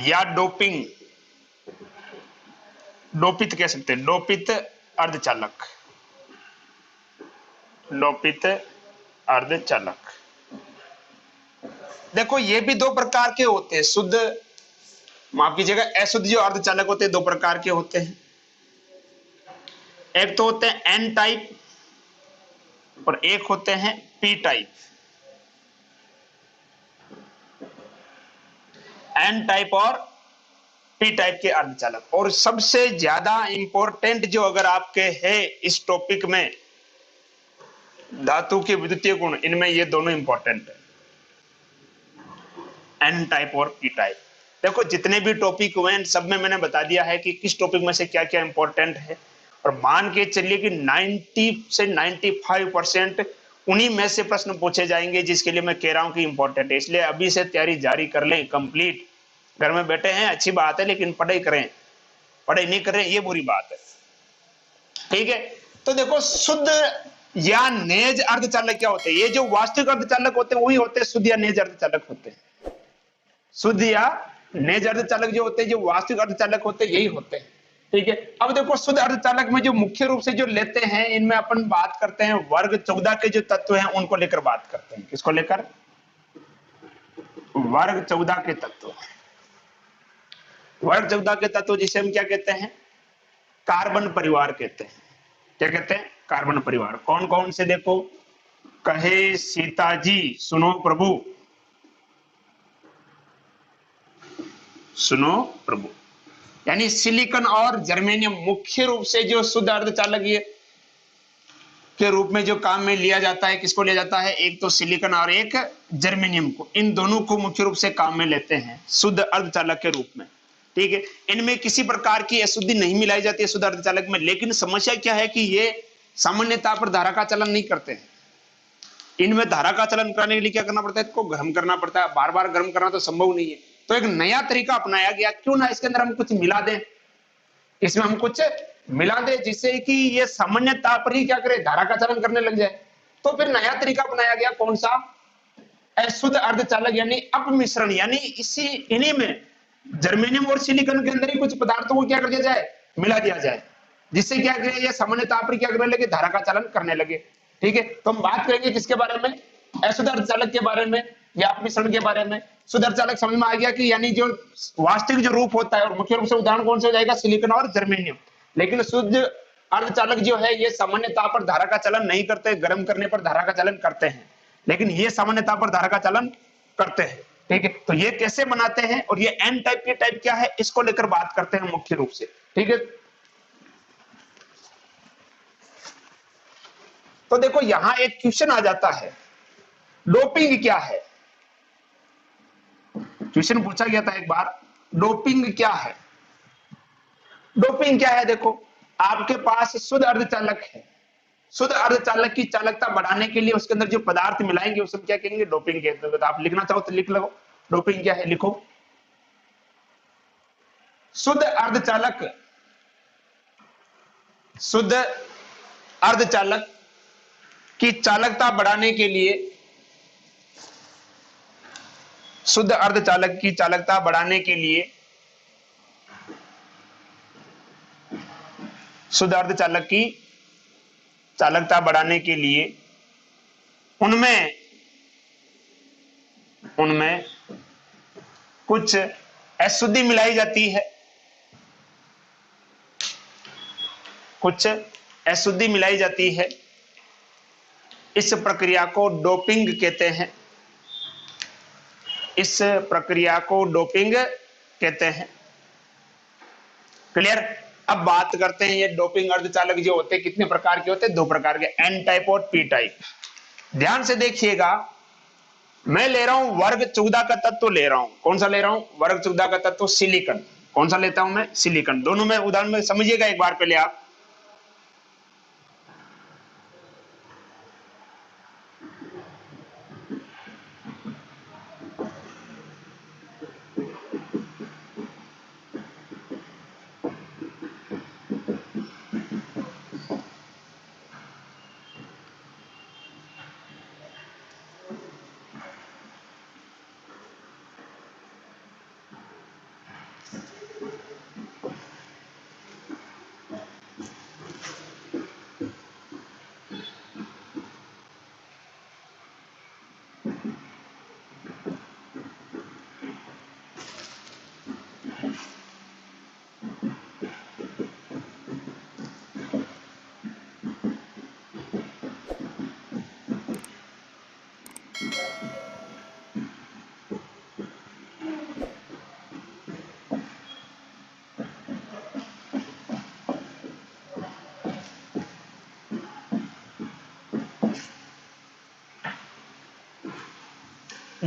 या डोपिंग, डोपित कह सकते हैं, डोपित अर्धचालक, डोपित अर्धचालक। देखो ये भी दो प्रकार के होते हैं, शुद्ध, माफ कीजिएगा, अशुद्ध जो अर्धचालक होते हैं दो प्रकार के होते हैं। एक तो होते हैं एन टाइप और एक होते हैं पी टाइप। एन टाइप और पी टाइप के अर्धचालक। और सबसे ज्यादा इंपॉर्टेंट जो अगर आपके है इस टॉपिक में, धातु के विद्युतीय गुण, इनमें ये दोनों इंपॉर्टेंट है, एन टाइप और पी टाइप। देखो जितने भी टॉपिक हुए सब में मैंने बता दिया है कि किस टॉपिक में से क्या क्या इंपॉर्टेंट है, और मान के चलिए कि 90 से 95% उन्हीं में से प्रश्न पूछे जाएंगे, जिसके लिए मैं कह रहा हूं कि इंपॉर्टेंट है। इसलिए अभी से तैयारी जारी कर लें, कंप्लीट। घर में बैठे हैं अच्छी बात है, लेकिन पढ़ाई करें, पढ़ाई नहीं कर रहे ये बुरी बात है। ठीक है, तो देखो शुद्ध या नेज अर्धचालक क्या होते हैं, ये जो वास्तविक अर्धचालक होते हैं वही होते हैं शुद्ध या नेज अर्धचालक होते हैं। शुद्ध या नेज अर्धचालक जो होते हैं, जो वास्तविक अर्धचालक होते हैं, यही होते हैं। ठीक है, अब देखो शुद्ध अर्धचालक में जो मुख्य रूप से जो लेते हैं, इनमें अपन बात करते हैं वर्ग 14 के जो तत्व हैं उनको लेकर बात करते हैं। किसको लेकर, वर्ग 14 के तत्व। वर्ग 14 के तत्व जिसे हम क्या कहते हैं, कार्बन परिवार कहते हैं। क्या कहते हैं, कार्बन परिवार। कौन कौन से, देखो, कहे सीता जी सुनो प्रभु, सुनो प्रभु, यानी सिलिकॉन और जर्मेनियम मुख्य रूप से जो शुद्ध अर्धचालक के रूप में जो काम में लिया जाता है। किसको लिया जाता है, एक तो सिलिकॉन और एक जर्मेनियम को, इन दोनों को मुख्य रूप से काम में लेते हैं शुद्ध अर्धचालक के रूप में। ठीक है, इनमें किसी प्रकार की अशुद्धि नहीं मिलाई जाती है शुद्ध अर्धचालक में। लेकिन समस्या क्या है कि ये सामान्यतः पर धारा का चलन नहीं करते हैं। इनमें धारा का चलन कराने के लिए क्या करना पड़ता है, इसको गर्म करना पड़ता है। बार बार गर्म करना तो संभव नहीं है, तो एक नया तरीका अपनाया गया, क्यों ना इसके अंदर हम कुछ मिला दें, इसमें हम कुछ मिला दें जिससे कि ये सामान्य ताप पर ही क्या करे, धारा का चलन करने लग जाए। तो फिर नया तरीका अपनाया गया, कौन सा, अशुद्ध अर्धचालक यानी अपमिश्रण, यानी इसी इन्हीं में जर्मेनियम और सिलिकॉन के अंदर ही कुछ पदार्थों को क्या कर दिया जाए, मिला दिया जाए, जिससे क्या करे, ये सामान्य ताप पर क्या करने लगे, धारा का चलन करने लगे। ठीक है, तो हम बात करेंगे किसके बारे में, अशुद्ध अर्धचालक के बारे में। या आप मिश्रण के बारे में। शुद्ध अर्धचालक समझ में आ गया कि यानी जो वास्तविक जो रूप होता है, और मुख्य रूप से उदाहरण कौन से हो जाएगा, सिलिकॉन और जर्मेनियम। लेकिन शुद्ध अर्धचालक जो है ये सामान्य ताप पर धारा का चलन नहीं करते, गर्म करने पर धारा का चलन करते हैं, लेकिन ये सामान्य ताप पर धारा का चलन करते हैं। ठीक है, तो ये कैसे बनाते हैं और ये एन टाइप के टाइप क्या है, इसको लेकर बात करते हैं मुख्य रूप से। ठीक है, तो देखो यहां एक क्वेश्चन आ जाता है, डोपिंग क्या है। क्वेश्चन पूछा गया था एक बार, डोपिंग क्या है। डोपिंग क्या है, देखो आपके पास शुद्ध अर्धचालक है, शुद्ध अर्धचालक की चालकता बढ़ाने के लिए उसके अंदर जो पदार्थ मिलाएंगे उसको क्या कहेंगे, डोपिंग कहते हैं। तो आप लिखना चाहो तो लिख लो, डोपिंग क्या है, लिखो। शुद्ध अर्धचालक, शुद्ध अर्धचालक की चालकता बढ़ाने के लिए, शुद्ध अर्धचालक की चालकता बढ़ाने के लिए, शुद्ध अर्धचालक की चालकता बढ़ाने के लिए उनमें कुछ अशुद्धि मिलाई जाती है, कुछ अशुद्धि मिलाई जाती है। इस प्रक्रिया को डोपिंग कहते हैं, इस प्रक्रिया को डोपिंग कहते हैं। क्लियर। अब बात करते हैं ये डोपिंग अर्धचालक जो होते हैं कितने प्रकार के होते हैं, दो प्रकार के, एन टाइप और पी टाइप। ध्यान से देखिएगा, मैं ले रहा हूं वर्ग 14 का तत्व ले रहा हूं। कौन सा ले रहा हूं, वर्ग 14 का तत्व सिलिकॉन। कौन सा लेता हूं मैं, सिलिकॉन। दोनों में उदाहरण में समझिएगा एक बार पहले आप।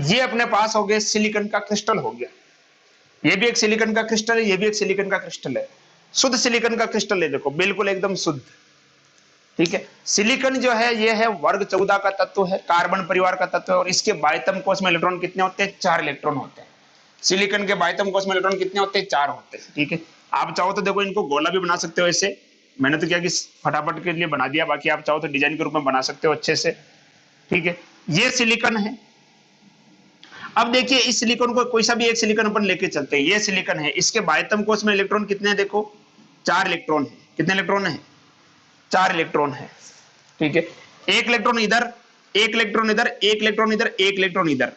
ये अपने पास हो गए सिलिकॉन का क्रिस्टल हो गया, ये भी एक सिलिकॉन का क्रिस्टल है, ये भी एक सिलिकॉन का क्रिस्टल है। शुद्ध सिलिकॉन का क्रिस्टल है, देखो बिल्कुल एकदम शुद्ध। ठीक है, सिलिकॉन जो है ये है वर्ग 14 का तत्व है, कार्बन परिवार का तत्व है, और इसके बाह्यतम कोश में इलेक्ट्रॉन कितने होते हैं, 4 इलेक्ट्रॉन होते हैं। सिलिकॉन के बाह्यतम कोश में इलेक्ट्रॉन कितने होते हैं, 4 होते हैं। ठीक है, आप चाहो तो देखो इनको गोला भी बना सकते हो ऐसे, मैंने तो क्या कि फटाफट के लिए बना दिया, बाकी आप चाहो तो डिजाइन के रूप में बना सकते हो अच्छे से। ठीक है, ये सिलिकॉन है। अब देखिए इस सिलिकॉन को कोई सा भी एक सिलिकॉन अपन लेके चलते हैं, ये सिलिकॉन है, इसके बाह्यतम कोश में इलेक्ट्रॉन कितने हैं, देखो 4 इलेक्ट्रॉन है। कितने इलेक्ट्रॉन है, 4 इलेक्ट्रॉन है। ठीक है, एक इलेक्ट्रॉन इधर, एक इलेक्ट्रॉन इधर, एक इलेक्ट्रॉन इधर, एक इलेक्ट्रॉन इधर।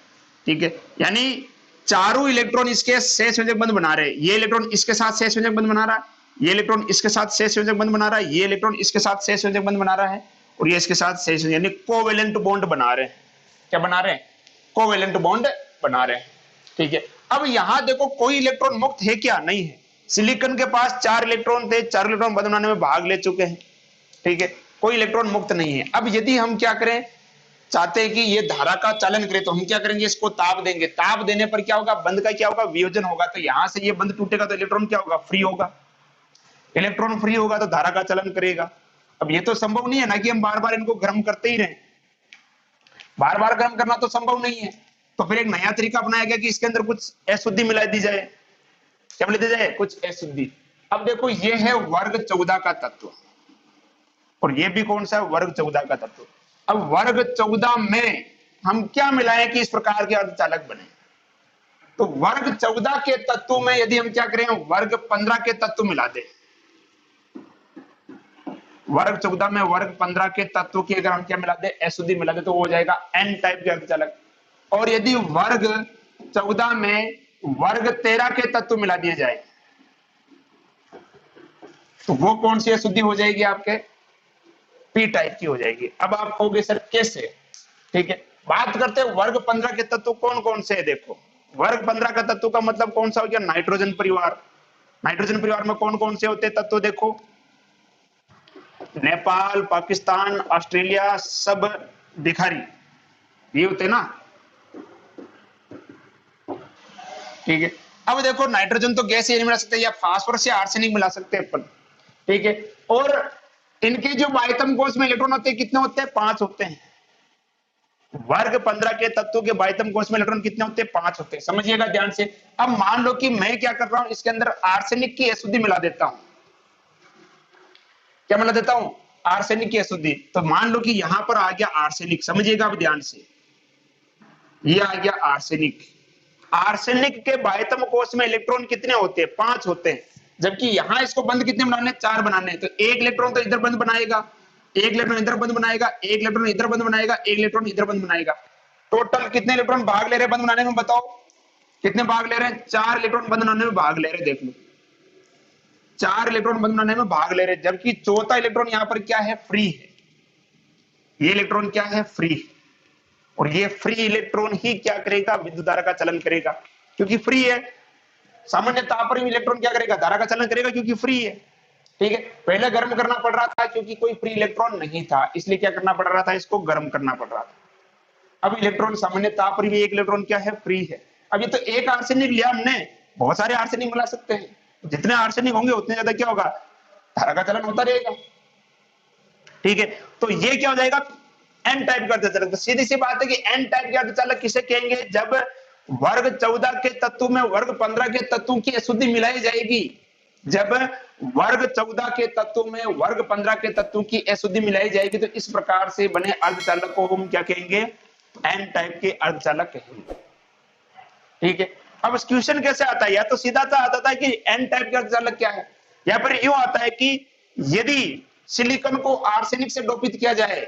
ठीक है, यानी चारों इलेक्ट्रॉन इसके सहसंयोजक बंध बना रहे हैं। ये इलेक्ट्रॉन इसके साथ सहसंयोजक बंध बना रहा है, ये इलेक्ट्रॉन इसके साथ सहसंयोजक बंध बना रहा है, ये इलेक्ट्रॉन इसके साथ सहसंयोजक बंध बना रहा है, और ये इसके साथ सहसंयोजक यानी कोवेलेंट बॉन्ड बना रहे हैं। क्या बना रहे हैं, कोवेलेंट बॉन्ड बना रहे हैं। ठीक है, अब यहां देखो कोई इलेक्ट्रॉन मुक्त है क्या, नहीं है। सिलिकॉन के पास 4 इलेक्ट्रॉन थे, 4 इलेक्ट्रॉन बंध बनाने में भाग ले चुके हैं। ठीक है, कोई इलेक्ट्रॉन मुक्त नहीं है। अब यदि हम क्या करें, चाहते हैं कि ये धारा का चालन करे, तो हम क्या करेंगे, इसको ताप देंगे। ताप देने पर क्या होगा, बंध का क्या होगा, वियोजन होगा। तो यहां से ये बंध टूटेगा तो इलेक्ट्रॉन क्या होगा, फ्री होगा। इलेक्ट्रॉन फ्री होगा तो धारा का चलन करेगा। अब ये तो संभव नहीं है ना कि हम बार बार इनको गर्म करते ही रहें, बार बार गर्म करना तो संभव नहीं है। तो फिर एक नया तरीका अपनाया गया कि इसके अंदर कुछ अशुद्धि मिला दी जाए। क्या मिला दी जाए, कुछ अशुद्धि। अब देखो ये है वर्ग 14 का तत्व, और ये भी कौन सा है, वर्ग 14 का तत्व। अब वर्ग 14 में हम क्या मिलाएं कि इस प्रकार के अर्धचालक बने। तो वर्ग 14 के तत्व में यदि हम क्या करें, वर्ग 15 के तत्व मिला दें, वर्ग 14 में वर्ग 15 के तत्व की अगर हम क्या मिला दे, अशुद्धि मिला दे, तो वो हो जाएगा एन टाइप के अर्धचालक। और यदि वर्ग 14 में वर्ग 13 के तत्व मिला दिए जाए तो वो कौन सी अशुद्धि हो जाएगी? आपके पी टाइप की हो जाएगी। अब आप कहोगे सर कैसे? ठीक है, बात करते हैं वर्ग 15 के तत्व कौन कौन से है। देखो, वर्ग 15 का तत्व का मतलब कौन सा हो गया? नाइट्रोजन परिवार। नाइट्रोजन परिवार में कौन कौन से होते हैं तत्व? देखो, नेपाल, पाकिस्तान, ऑस्ट्रेलिया, सब दिखारी, ये होते हैं ना। ठीक है, अब देखो नाइट्रोजन तो गैस ही नहीं मिला सकते, या फास्फोरस या आर्सेनिक मिला सकते हैं अपन। ठीक है, और इनके जो बाह्यतम कोश में इलेक्ट्रॉन होते हैं कितने होते हैं? 5 होते हैं। वर्ग 15 के तत्वों के बाह्यतम कोश में इलेक्ट्रॉन कितने होते हैं? 5 होते हैं। समझिएगा ध्यान से। अब मान लो कि मैं क्या कर रहा हूं, इसके अंदर आर्सेनिक की अशुद्धि मिला देता हूं। क्या मिला देता हूं? आर्सेनिक की अशुद्धि। तो मान लो कि यहां पर आ गया आर्सेनिक। समझिएगा अब ध्यान से, ये आ गया आर्सेनिक। आर्सेनिक के बाह्यतम कोश में इलेक्ट्रॉन कितने होते हैं? 5 होते हैं। जबकि यहां इसको बंद कितने बनाने? 4 बनाने हैं। तो एक इलेक्ट्रॉन तो इधर बंद बनाएगा, एक इलेक्ट्रॉन इधर बंद बनाएगा, एक इलेक्ट्रॉन इधर बंद बनाएगा, एक इलेक्ट्रॉन इधर बंद बनाएगा। टोटल कितने इलेक्ट्रॉन भाग ले रहे हैं बंद बनाने में? बताओ कितने भाग ले रहे हैं? 4 इलेक्ट्रॉन बंद बनाने में भाग ले रहे हैं। देख लो, 4 इलेक्ट्रॉन बंद बनाने में भाग ले रहे हैं, जबकि चौथा इलेक्ट्रॉन यहां पर क्या है? फ्री है। ये इलेक्ट्रॉन क्या है? फ्री है। और ये फ्री इलेक्ट्रॉन ही क्या करेगा? विद्युत धारा का चलन करेगा, क्योंकि फ्री है। सामान्य ताप पर इलेक्ट्रॉन क्या करेगा? धारा का चलन करेगा, क्योंकि फ्री है। ठीक है, पहले गर्म करना पड़ रहा था क्योंकि कोई फ्री इलेक्ट्रॉन नहीं था, इसलिए क्या करना पड़ रहा था? इसको गर्म करना पड़ रहा था। अब इलेक्ट्रॉन सामान्य ताप पर भी एक इलेक्ट्रॉन क्या है? फ्री है। अब ये तो एक आर्सेनिक लिया हमने, बहुत सारे आर्सेनिक मिला सकते हैं। जितने आर्सेनिक होंगे उतने ज्यादा क्या होगा? धारा का चलन होता रहेगा। ठीक है, तो ये क्या हो जाएगा? एन टाइप का अर्धचालक। तो सीधी सी बात है कि एन टाइप के अर्धचालक किसे कहेंगे? जब वर्ग 14 के तत्व में वर्ग 15 के तत्वों की अशुद्धि मिलाई जाएगी। जब वर्ग 14 के तत्व में वर्ग 15 के तत्वों की अशुद्धि मिलाई जाएगी तो इस प्रकार से बने अर्धचालक को हम क्या कहेंगे? एन टाइप के अर्धचालक कहेंगे। ठीक है, अब क्वेश्चन कैसे आता है? या तो सीधा सा आता था कि एन टाइप का अर्धचालक क्या है, या फिर यूं आता है कि यदि सिलिकॉन को आर्सेनिक से डोपित किया जाए,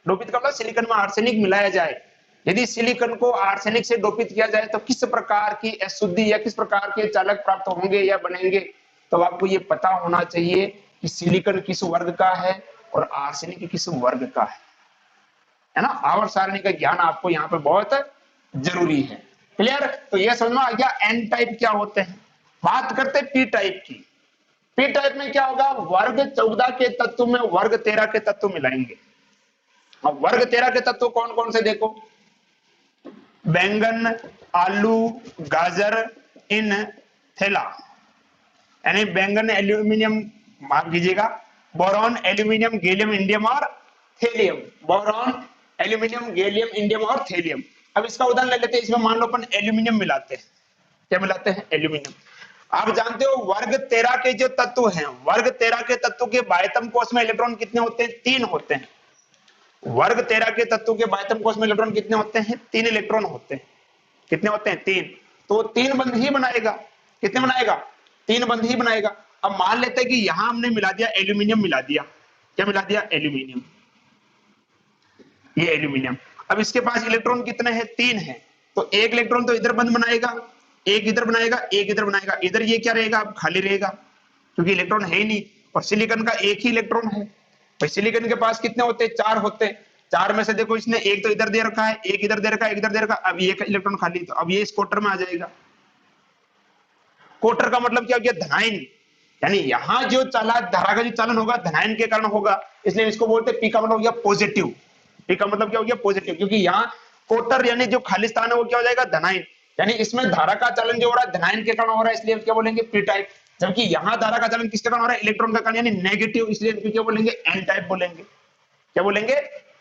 डोपित का मतलब सिलिकॉन में आर्सेनिक मिलाया जाए, यदि सिलिकॉन को आर्सेनिक से डोपित किया जाए तो किस प्रकार की अशुद्धि या किस प्रकार के चालक प्राप्त होंगे या बनेंगे? तो आपको ये पता होना चाहिए कि सिलिकॉन किस वर्ग का है और आर्सेनिक किस वर्ग का है ना। आवर्त सारणी का ज्ञान आपको यहाँ पे बहुत जरूरी है। क्लियर? तो ये समझ में आ गया एन टाइप क्या होते हैं। बात करते हैं पी टाइप की। पी टाइप में क्या होगा? वर्ग 14 के तत्व में वर्ग 13 के तत्व मिलाएंगे। अब वर्ग 13 के तत्व कौन कौन से? देखो, बैंगन, आलू, गाजर, इन, थैला, यानी बैंगन, एल्यूमिनियम, माफ कीजिएगा, बोरॉन, एल्यूमिनियम, गैलियम, इंडियम और thallium. Boron, aluminium, gallium, indium और थैलियम। अब इसका उदाहरण ले लेते हैं। इसमें मान लो अपन एल्यूमिनियम मिलाते हैं। क्या मिलाते हैं? एल्यूमिनियम। आप जानते हो वर्ग 13 के जो तत्व हैं, वर्ग 13 के तत्व के बाह्यतम कोश में इलेक्ट्रॉन कितने होते हैं? 3 होते हैं। वर्ग 13 के तत्व के बाह्यतम कोश में इलेक्ट्रॉन कितने होते हैं? 3 इलेक्ट्रॉन होते हैं। कितने होते हैं? 3। तो 3 बंध ही बनाएगा। कितने बनाएगा? 3 बंध ही बनाएगा। अब मान लेते हैं कि यहां हमने मिला दिया एल्यूमिनियम, मिला दिया। क्या मिला दिया? एल्यूमिनियम। ये एल्यूमिनियम। अब इसके पास इलेक्ट्रॉन कितने हैं? 3 है। तो एक इलेक्ट्रॉन तो इधर बंद बनाएगा, एक इधर बनाएगा, एक इधर बनाएगा। इधर ये क्या रहेगा? अब खाली रहेगा, क्योंकि इलेक्ट्रॉन है ही नहीं। और सिलिकॉन का एक ही इलेक्ट्रॉन है। भाई सिलिकॉन के पास कितने होते हैं? 4 होते हैं। 4 में से देखो इसने एक तो इधर दे रखा है, एक इधर दे रखा है, एक इधर दे रखा है। अब ये इलेक्ट्रॉन खाली, तो अब ये इस कोटर में आ जाएगा। कोटर का मतलब क्या हो गया? धनायन। यानी यहां जो चालक धारा का जो चालन होगा धनायन के कारण होगा, इसलिए इसको बोलते हैं पी का मतलब हो गया पॉजिटिव। पी का मतलब क्या हो गया? पॉजिटिव। क्योंकि यहाँ कोटर यानी जो खाली स्थान है वो क्या हो जाएगा? धनायन। यानी इसमें धारा का चालन जो हो रहा है धनायन के कारण हो रहा है, इसलिए क्या बोलेंगे? P type. जबकि यहां धारा का चालन किसके कारण हो रहा है? इलेक्ट्रॉन का कारण, यानी नेगेटिव, इसलिए क्या बोलेंगे? एन टाइप बोलेंगे। क्या बोलेंगे?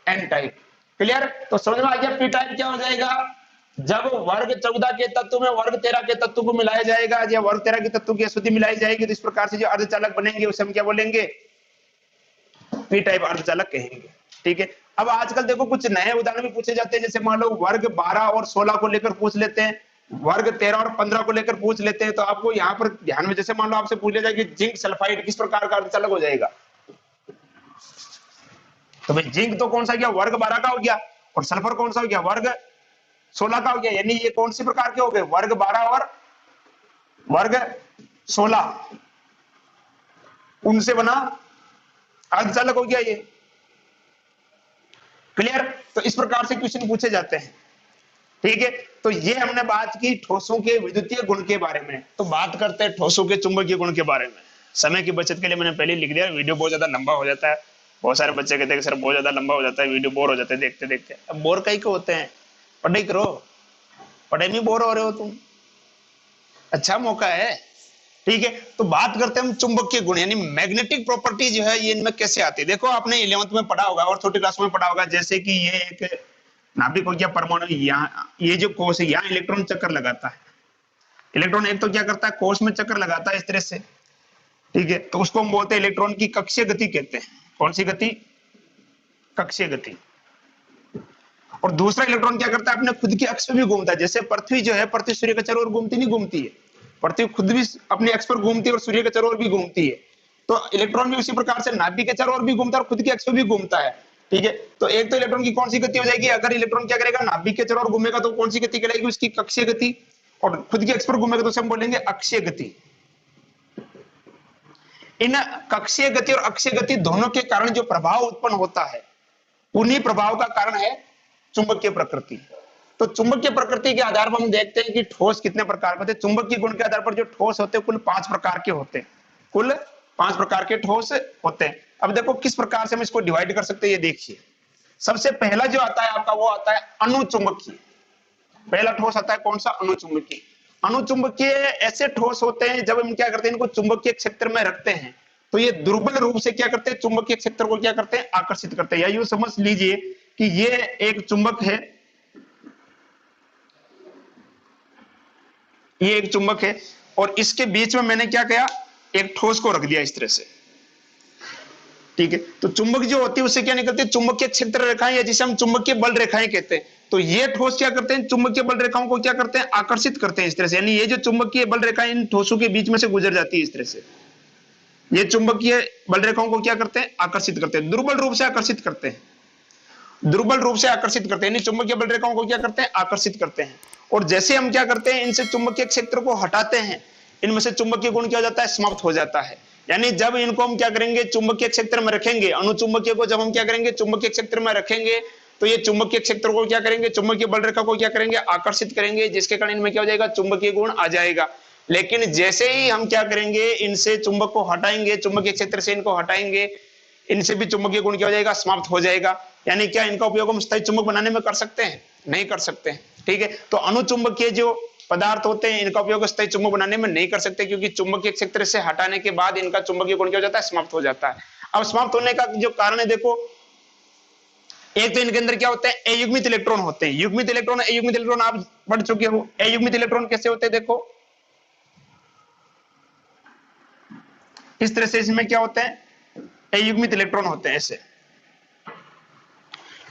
N type. क्लियर? तो समझ में आ गया पी टाइप क्या हो जाएगा? जब वर्ग 14 के तत्व में वर्ग 13 के तत्व को मिलाया जाएगा या वर्ग 13 के तत्व की अशुद्धि मिलाई जाएगी तो इस प्रकार से जो अर्धचालक बनेंगे उसे हम क्या बोलेंगे? पी टाइप अर्धचालक कहेंगे। ठीक है, अब आजकल देखो कुछ नए उदाहरण भी पूछे जाते हैं। जैसे मान लो वर्ग 12 और 16 को लेकर पूछ लेते हैं, वर्ग 13 और 15 को लेकर पूछ लेते हैं। तो आपको यहाँ पर ध्यान में, जैसे मान लो आपसे पूछ लिया जाए कि जिंक सल्फाइड किस प्रकार का अर्धचालक हो जाएगा, तो भाई जिंक तो कौन सा गया? वर्ग 12 का हो गया। और सल्फर कौन सा हो गया? वर्ग 16 का हो गया, यानी ये कौन सी प्रकार के हो गए, वर्ग 12 और वर्ग 16, उनसे बना अर्धचालक हो गया ये। क्लियर? तो इस प्रकार से क्वेश्चन पूछे जाते हैं। ठीक है, तो ये हमने बात की ठोसों के विद्युतीय गुण के बारे में। तो बात करते हैं ठोसों के चुंबकीय गुण के बारे में। समय की बचत के लिए मैंने पहले लिख दिया, वीडियो बहुत ज्यादा लंबा हो जाता है। बहुत सारे बच्चे कहते हैं कि सर बहुत ज्यादा लंबा हो जाता है वीडियो, बोर हो जाते हैं देखते देखते। अब बोर कहीं को होते हैं, पढ़ाई करो, पढ़ाई में बोर हो रहे हो तुम, अच्छा मौका है। ठीक है, तो बात करते हैं हम चुंबकीय गुण यानी मैग्नेटिक प्रॉपर्टी जो है ये इनमें कैसे आती है। देखो आपने 11th में पढ़ा होगा और छोटी क्लास में पढ़ा होगा, जैसे कि ये एक नाभिक हो गया, परमाणु, यहाँ ये जो कोष है यहाँ इलेक्ट्रॉन चक्कर लगाता है। इलेक्ट्रॉन एक तो क्या करता है, कोष में चक्कर लगाता है इस तरह से। ठीक है, तो उसको हम बोलते हैं इलेक्ट्रॉन की कक्षीय गति कहते हैं। कौन सी गति, कक्षीय गति। और दूसरा इलेक्ट्रॉन क्या करता है, अपने खुद की अक्ष पे भी घूमता है। जैसे पृथ्वी जो है, पृथ्वी सूर्य के चारों ओर घूमती नहीं घूमती है, पृथ्वी खुद भी अपनी अक्ष पर घूमती है और सूर्य के चारों ओर भी घूमती है। तो इलेक्ट्रॉन भी उसी प्रकार से नाभिक के चारों ओर भी घूमता है और खुद की अक्ष पे भी घूमता है। ठीक है, तो एक तो इलेक्ट्रॉन की कौन सी गति हो जाएगी, अगर इलेक्ट्रॉन क्या करेगा, नाभिक के चारों ओर घूमेगा तो कौन सी गति कहलाएगी, उसकी कक्षीय गति। और खुद की अक्ष पर घूमेगा तो हम बोलेंगे अक्षीय गति। इन कक्षीय गति और अक्षीय गति दोनों के कारण जो प्रभाव उत्पन्न होता है, उन्हीं प्रभाव का कारण है चुंबकीय प्रकृति। तो चुंबकीय प्रकृति के आधार पर हम देखते हैं कि ठोस कितने प्रकार के होते हैं। चुंबकीय गुण के आधार पर जो ठोस होते हैं कुल 5 प्रकार के होते हैं, कुल 5 प्रकार के ठोस होते हैं। अब देखो किस प्रकार से हम इसको डिवाइड कर सकते हैं, ये देखिए। सबसे पहला जो आता है आपका वो आता है अणुचुंबकीय। पहला ठोस आता है कौन सा, अणुचुंबकीय। अणुचुंबकीय ऐसे ठोस होते हैं जब हम क्या करते हैं, इनको चुंबकीय क्षेत्र में रखते हैं तो ये दुर्बल रूप से क्या करते हैं, चुंबकीय क्षेत्र को क्या करते हैं, आकर्षित करते हैं। या यूं समझ लीजिए कि ये एक चुंबक है, ये एक चुंबक है और इसके बीच में मैंने क्या किया, एक ठोस को रख दिया इस तरह से। ठीक है, तो चुंबक जो होती है उससे क्या निकलती है, चुंबकीय क्षेत्र रेखाएं, या जिसे हम चुंबकीय बल रेखाएं कहते हैं। तो ये ठोस क्या करते हैं, चुंबकीय बल रेखाओं को क्या करते हैं, आकर्षित करते हैं इस तरह से। यानी ये जो चुंबकीय बल रेखाएं इन ठोसों के बीच में से गुजर जाती है इस तरह से, ये चुंबकीय बल रेखाओं को क्या करते हैं, आकर्षित करते हैं, दुर्बल रूप से आकर्षित करते हैं, दुर्बल रूप से आकर्षित करते हैं। चुंबकीय बल रेखाओं को क्या करते हैं, आकर्षित करते हैं। और जैसे हम क्या करते हैं, इनसे चुंबकीय क्षेत्र को हटाते हैं, इनमें से चुंबकीय गुण क्या हो जाता है, समाप्त हो जाता है। यानी जब इनको हम क्या करेंगे, चुंबकीय क्षेत्र में रखेंगे, अणुचुंबकीय को जब हम क्या करेंगे, चुंबकीय क्षेत्र में रखेंगे, तो ये चुंबकीय क्षेत्र को क्या करेंगे, चुंबकीय बल रेखा को क्या करेंगे, आकर्षित करेंगे, जिसके कारण इनमें क्या हो जाएगा, चुंबकीय गुण आ जाएगा। लेकिन जैसे ही हम क्या करेंगे, इनसे चुंबक को हटाएंगे, चुंबकीय क्षेत्र से इनको हटाएंगे, इनसे भी चुंबकीय गुण क्या हो जाएगा, समाप्त हो जाएगा। यानी क्या इनका उपयोग हम स्थायी चुंबक बनाने में कर सकते हैं, नहीं कर सकते। ठीक है, तो अणुचुंबकीय जो पदार्थ होते हैं इनका उपयोग स्थायी चुंबक बनाने में नहीं कर सकते, क्योंकि चुंबकीय क्षेत्र से हटाने के बाद इनका चुंबकीय गुण क्या हो जाता है, समाप्त हो जाता है। अब समाप्त होने का जो कारण है, देखो एक तो इनके अंदर क्या होते हैं, अयुग्मित इलेक्ट्रॉन होते हैं। युग्मित इलेक्ट्रॉन, अयुग्मित इलेक्ट्रॉन आप पढ़ चुके हो। अयुग्मित इलेक्ट्रॉन कैसे होते हैं, देखो इस तरह से, इसमें क्या होते हैं, अयुग्मित इलेक्ट्रॉन होते हैं, ऐसे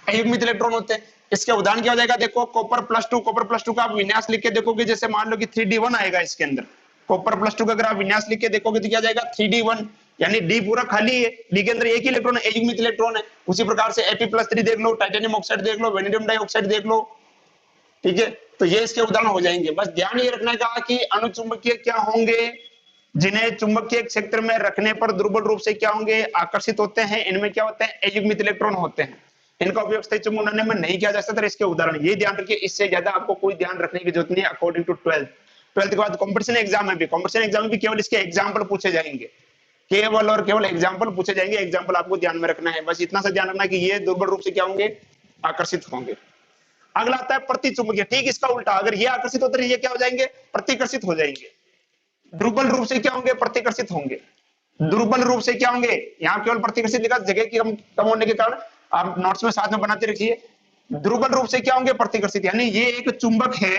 अयुग्मित इलेक्ट्रॉन होते हैं। इसके उदाहरण क्या हो जाएगा, देखो कॉपर +2, कॉपर +2 का आप विन्यास लिख के देखोगे, जैसे मान लो कि 3d1 आएगा इसके अंदर, कॉपर +2 का अगर आप विन्यास लिख के देखोगे तो क्या जाएगा, 3d1, यानी डी पूरा खाली है, डी के अंदर एक ही इलेक्ट्रॉन है, अयुग्मित इलेक्ट्रॉन है। उसी प्रकार से Fe+3 देख लो, टाइटेनियम ऑक्साइड देख लो, वेनेडियम डाइऑक्साइड देख लो। ठीक है, तो ये इसके उदाहरण हो जाएंगे। बस ध्यान ये रखने का कि अणुचुंबकीय क्या होंगे, जिन्हें चुंबकीय क्षेत्र में रखने पर दुर्बल रूप से क्या होंगे, आकर्षित होते हैं। इनमें क्या होते हैं, अयुग्मित इलेक्ट्रॉन होते हैं। इनका उपयोग स्थायी चुंबक बनाने में नहीं किया जा सकता। इसके उदाहरण ये ध्यान रखिए, इससे ज्यादा आपको कोई ध्यान रखने की जरूरत नहीं है। अकॉर्डिंग टू 12th के बाद कॉम्पिटिशन एग्जाम में भी, कॉम्पिटिशन एग्जाम में भी केवल इसके एग्जाम्पल पूछे जाएंगे, केवल और केवल एग्जाम्पल पूछे जाएंगे। एग्जाम्पल आपको ध्यान में रखना है, बस इतना सा ध्यान रखना है कि ये दुर्बल रूप से क्या होंगे, आकर्षित होंगे। अगला आता है प्रतिचुंबकीय, ठीक इसका उल्टा, अगर ये आकर्षित होते हैं ये क्या हो जाएंगे, प्रतिकर्षित हो जाएंगे। दुर्बल रूप से क्या होंगे, प्रतिकर्षित होंगे। दुर्बल रूप से क्या होंगे, यहाँ केवल प्रतिकर्षित लिखा, जगह की कम होने के कारण आप नोट्स में साथ में बनाते रखिए। दुर्बल रूप से क्या होंगे, प्रतिकर्षित। यानी ये एक चुंबक है,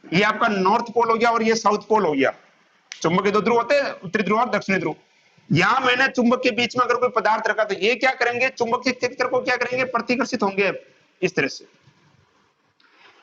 ये आपका नॉर्थ पोल हो गया और ये साउथ पोल हो गया। चुंबक के 2 ध्रुव होते हैं, उत्तरी ध्रुव और दक्षिणी ध्रुव। यहां मैंने चुंबक के बीच में अगर कोई पदार्थ रखा तो ये क्या करेंगे, चुंबकीय क्षेत्र को क्या करेंगे, प्रतिकर्षित होंगे इस तरह से।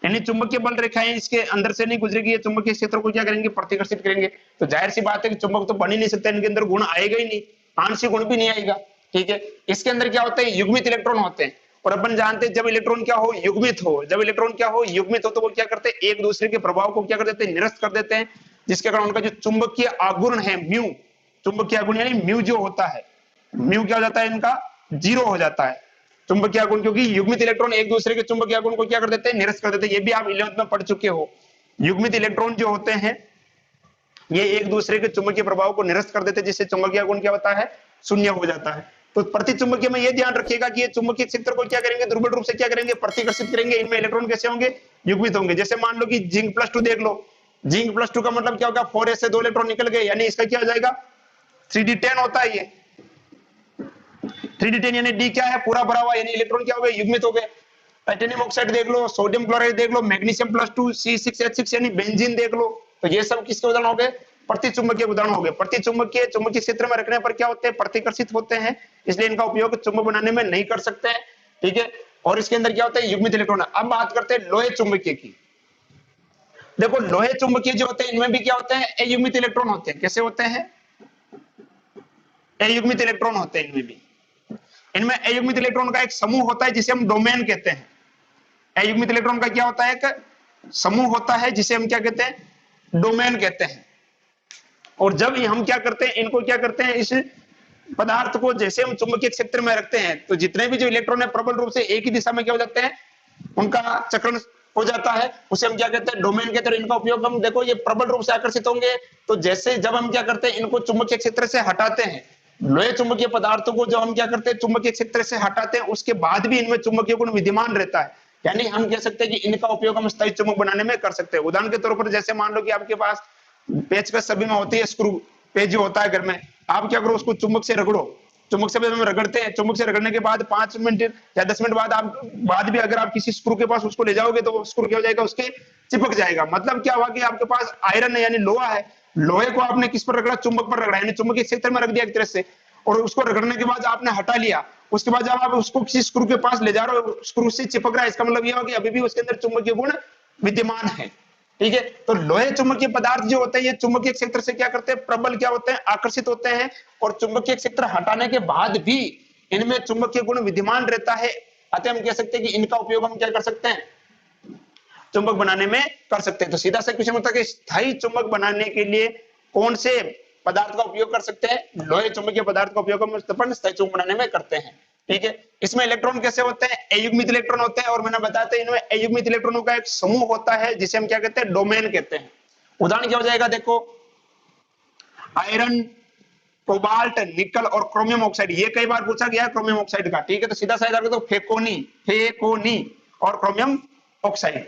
यानी चुंबकीय बल रेखाएं इसके अंदर से नहीं गुजरेगी, ये चुंबकीय क्षेत्र को क्या करेंगे, प्रतिकर्षित करेंगे। तो जाहिर सी बात है कि चुंबक तो बन ही नहीं सकता, इनके अंदर गुण आएगा ही नहीं, आंशिक गुण भी नहीं आएगा। ठीक है, इसके अंदर क्या होते हैं, युग्मित इलेक्ट्रॉन होते हैं। और अपन जानते हैं जब इलेक्ट्रॉन क्या हो, युग्मित हो, जब इलेक्ट्रॉन क्या हो, युग्मित हो, तो वो क्या करते हैं, एक दूसरे के प्रभाव को क्या कर देते हैं, निरस्त कर देते हैं, जिसके कारण उनका जो चुंबकीय आघूर्ण है म्यू, चुंबकीय आघूर्ण यानी म्यू जो होता है, म्यू क्या हो जाता है, इनका 0 हो जाता है चुंबकीय आघूर्ण, क्योंकि युग्मित इलेक्ट्रॉन एक दूसरे के चुंबकीय आघूर्ण को क्या कर देते हैं, निरस्त कर देते हैं। ये भी आप 11th में पढ़ चुके हो। युग्मित इलेक्ट्रॉन जो होते हैं ये एक दूसरे के चुंबकीय प्रभाव को निरस्त कर देते हैं, जिससे चुंबकीय आघूर्ण क्या होता है, शून्य हो जाता है। तो प्रतिचुंबकीय में ये ध्यान रखिएगा कि ये चुंबकीय क्षेत्र को क्या करेंगे, दुर्बल रूप से क्या करेंगे, प्रतिकर्षित करेंगे। इनमें इलेक्ट्रॉन कैसे होंगे, युग्मित होंगे। जैसे मान लो कि जिंक +2 देख लो, जिंक +2 का मतलब क्या होगा, 4s से 2 इलेक्ट्रॉन निकल गए, यानी इसका क्या हो जाएगा, 3d10 होता है ये 3d10, यानी डी क्या है, पूरा भरा हुआ, यानी इलेक्ट्रॉन क्या हो गए, युग्मित हो गए। टाइटेनियम ऑक्साइड देख लो, सोडियम क्लोराइड देख लो, मैग्नीशियम +2 C6H6 यानी बेंजीन देख लो। तो ये सब किसके उदाहरण हो गए, प्रतिचुंबकीय उदाहरण हो गए। प्रतिचुंबकीय चुंबकीय क्षेत्र में रखने पर क्या होते हैं, प्रतिकर्षित होते हैं, इसलिए इनका उपयोग चुंबक बनाने में नहीं कर सकते हैं, ठीक है। और इसके अंदर क्या होता है, युग्मित इलेक्ट्रॉन। अब बात करते हैं लोहे चुंबकीय की। देखो लोहे चुंबकीय जो होते हैं इनमें भी क्या होते हैं, अयुग्मित इलेक्ट्रॉन होते हैं। कैसे होते हैं, अयुग्मित इलेक्ट्रॉन होते हैं इनमें भी। इनमें अयुग्मित इलेक्ट्रॉन का एक समूह होता है जिसे हम डोमेन कहते हैं। अयुग्मित इलेक्ट्रॉन का क्या होता है, एक समूह होता है जिसे हम क्या कहते हैं, डोमेन कहते हैं। और जब हम क्या करते हैं, इनको क्या करते हैं, इस पदार्थ को जैसे हम चुंबकीय क्षेत्र में रखते हैं तो जितने भी जो इलेक्ट्रॉन है प्रबल रूप से एक ही दिशा में क्या हो जाते हैं, उनका चक्रण हो जाता है, उसे हम क्या कहते हैं, डोमेन कहते हैं। इनका उपयोग हम देखो ये प्रबल रूप से आकर्षित होंगे, तो जैसे जब हम क्या करते हैं, इनको चुंबकीय क्षेत्र से हटाते हैं, लोहे चुंबकीय पदार्थों को जब हम क्या करते हैं, चुंबकीय क्षेत्र से हटाते हैं, उसके बाद भी इनमें चुंबकीय गुण विद्यमान रहता है, यानी हम कह सकते हैं कि इनका उपयोग हम स्थायी चुंबक बनाने में कर सकते हैं। उदाहरण के तौर पर जैसे मान लो कि आपके पास पेचकस सभी में होती है, स्क्रू पेच जो होता है घर में, आप क्या करो, उसको चुंबक से रगड़ो, चुंबक से हम रगड़ते हैं, चुंबक से रगड़ने के बाद 5 मिनट या 10 मिनट बाद भी अगर आप किसी स्क्रू के पास उसको ले जाओगे तो स्क्रू क्या हो जाएगा, उसके चिपक जाएगा। मतलब क्या हुआ कि आपके पास आयरन है यानी लोहा है, लोहे को आपने किस पर रगड़ा, चुंबक पर रगड़ा, यानी चुंबकीय क्षेत्र में रख दिया एक तरह से, और उसको रगड़ने के बाद आपने हटा लिया, उसके बाद जब आप उसको किसी स्क्रू के पास ले जा रहे हो, स्क्रू से चिपक रहा है, इसका मतलब यह हो कि अभी भी उसके अंदर चुंबकीय गुण विद्यमान है, ठीक है। तो लोहे चुंबकीय पदार्थ जो होते हैं ये चुंबकीय क्षेत्र से क्या करते हैं, प्रबल क्या होते हैं, आकर्षित होते हैं, और चुंबकीय क्षेत्र हटाने के बाद भी इनमें चुंबकीय गुण विद्यमान रहता है। अतः हम कह सकते हैं कि इनका उपयोग हम क्या कर सकते हैं, चुंबक बनाने में कर सकते हैं। तो सीधा सा क्वेश्चन होता है कि स्थायी चुंबक बनाने के लिए कौन से पदार्थ का उपयोग कर सकते हैं, लोहे चुंबकीय पदार्थ का उपयोग हम स्थायी चुंबक बनाने में करते हैं, ठीक है। इसमें इलेक्ट्रॉन कैसे होते हैं, अयुग्मित इलेक्ट्रॉन होते हैं, और मैंने बताया था इनमें अयुग्मित इलेक्ट्रॉनों का एक समूह होता है जिसे हम क्या कहते हैं, डोमेन कहते हैं। उदाहरण क्या हो जाएगा, देखो आयरन, कोबाल्ट, निकल और क्रोमियम ऑक्साइड, ये कई बार पूछा गया है क्रोमियम ऑक्साइड का, ठीक है। तो सीधा सा याद रखो, फेकोनी और क्रोमियम ऑक्साइड,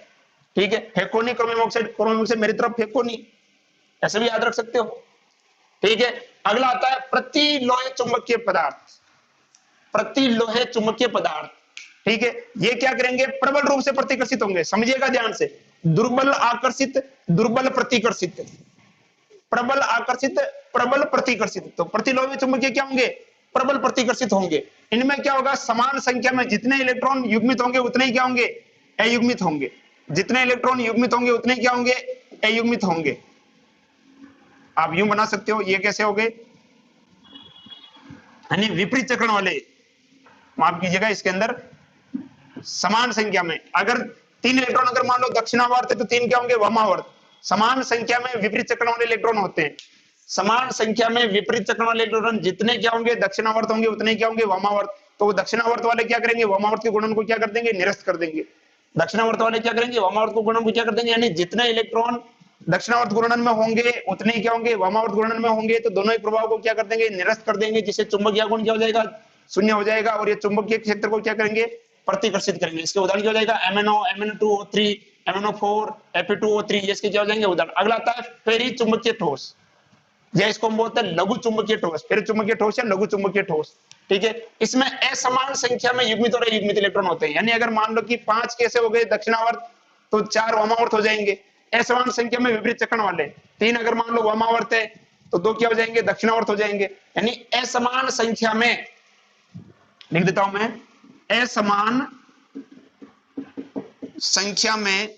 ठीक है। फेकोनी क्रोमियम ऑक्साइड, क्रोमियम से मेरी तरफ फेकोनी, ऐसे भी याद रख सकते हो, ठीक है। अगला आता है प्रति लोहे चुंबकीय पदार्थ, प्रति लोहे चुंबकीय पदार्थ, ठीक है। ये क्या करेंगे, प्रबल रूप से प्रतिकर्षित होंगे, समझिएगा ध्यान से, दुर्बल आकर्षित, दुर्बल प्रतिकर्षित, प्रबल आकर्षित, प्रबल प्रतिकर्षित। तो प्रतिलोमी चुंबकीय क्या होंगे, प्रबल प्रतिकर्षित होंगे। इनमें क्या होगा, समान संख्या में जितने इलेक्ट्रॉन युग्मित होंगे उतने ही क्या होंगे, अयुग्मित होंगे, जितने इलेक्ट्रॉन युग्मित होंगे उतने क्या होंगे, अयुग्मित होंगे। आप यूं बना सकते हो, ये कैसे हो गए, यानी विपरीत चक्रण वाले, माफ कीजिएगा, इसके अंदर समान संख्या में अगर 3 इलेक्ट्रॉन अगर मान लो दक्षिणावर्त है तो 3 क्या होंगे, वामावर्त। समान संख्या में विपरीत चक्रण वाले इलेक्ट्रॉन होते हैं, समान संख्या में विपरीत चक्रण वाले इलेक्ट्रॉन जितने क्या होंगे, दक्षिणावर्त होंगे, उतने क्या होंगे, वामावर्त। तो दक्षिणावर्त वाले क्या करेंगे, वामावर्त के गुणन को क्या कर देंगे, निरस्त कर देंगे। दक्षिणावर्त वाले क्या करेंगे, वामावर्त को गुणन को क्या कर देंगे, यानी जितने इलेक्ट्रॉन दक्षिणावर्त गुणन में होंगे उतने ही क्या होंगे, वामावर्त गुणन में होंगे, तो दोनों ही प्रभाव को क्या कर देंगे, निरस्त कर देंगे, जिससे चुंबकीय गुण क्या हो जाएगा, शून्य हो जाएगा, और ये चुंबकीय क्षेत्र को क्या करेंगे, प्रतिकर्षित करेंगे। इसके उदाहरण क्या हो जाएगा, MnO, MnO2O3, MnO4, Fe2O3, ये इसके क्या हो जाएंगे उदाहरण। अगला आता है फेरी चुंबकीय ठोस, या इसको हम बोलते हैं लघु चुंबकीय ठोस, फेरी चुंबकीय ठोस या लघु चुंबकीय ठोस, ठीक है। इसमें असमान संख्या में युग्मित और अयुग्मित इलेक्ट्रॉन होते हैं, यानी अगर मान लो कि 5 कैसे हो गए दक्षिणावर्त तो 4 वामावर्त हो जाएंगे। असमान संख्या में विपरीत चक्रण वाले 3 अगर मान लो वामावर्त है तो 2 क्या हो जाएंगे, दक्षिणावर्त हो जाएंगे। यानी असमान संख्या में, लिख देता हूं मैं, असमान संख्या में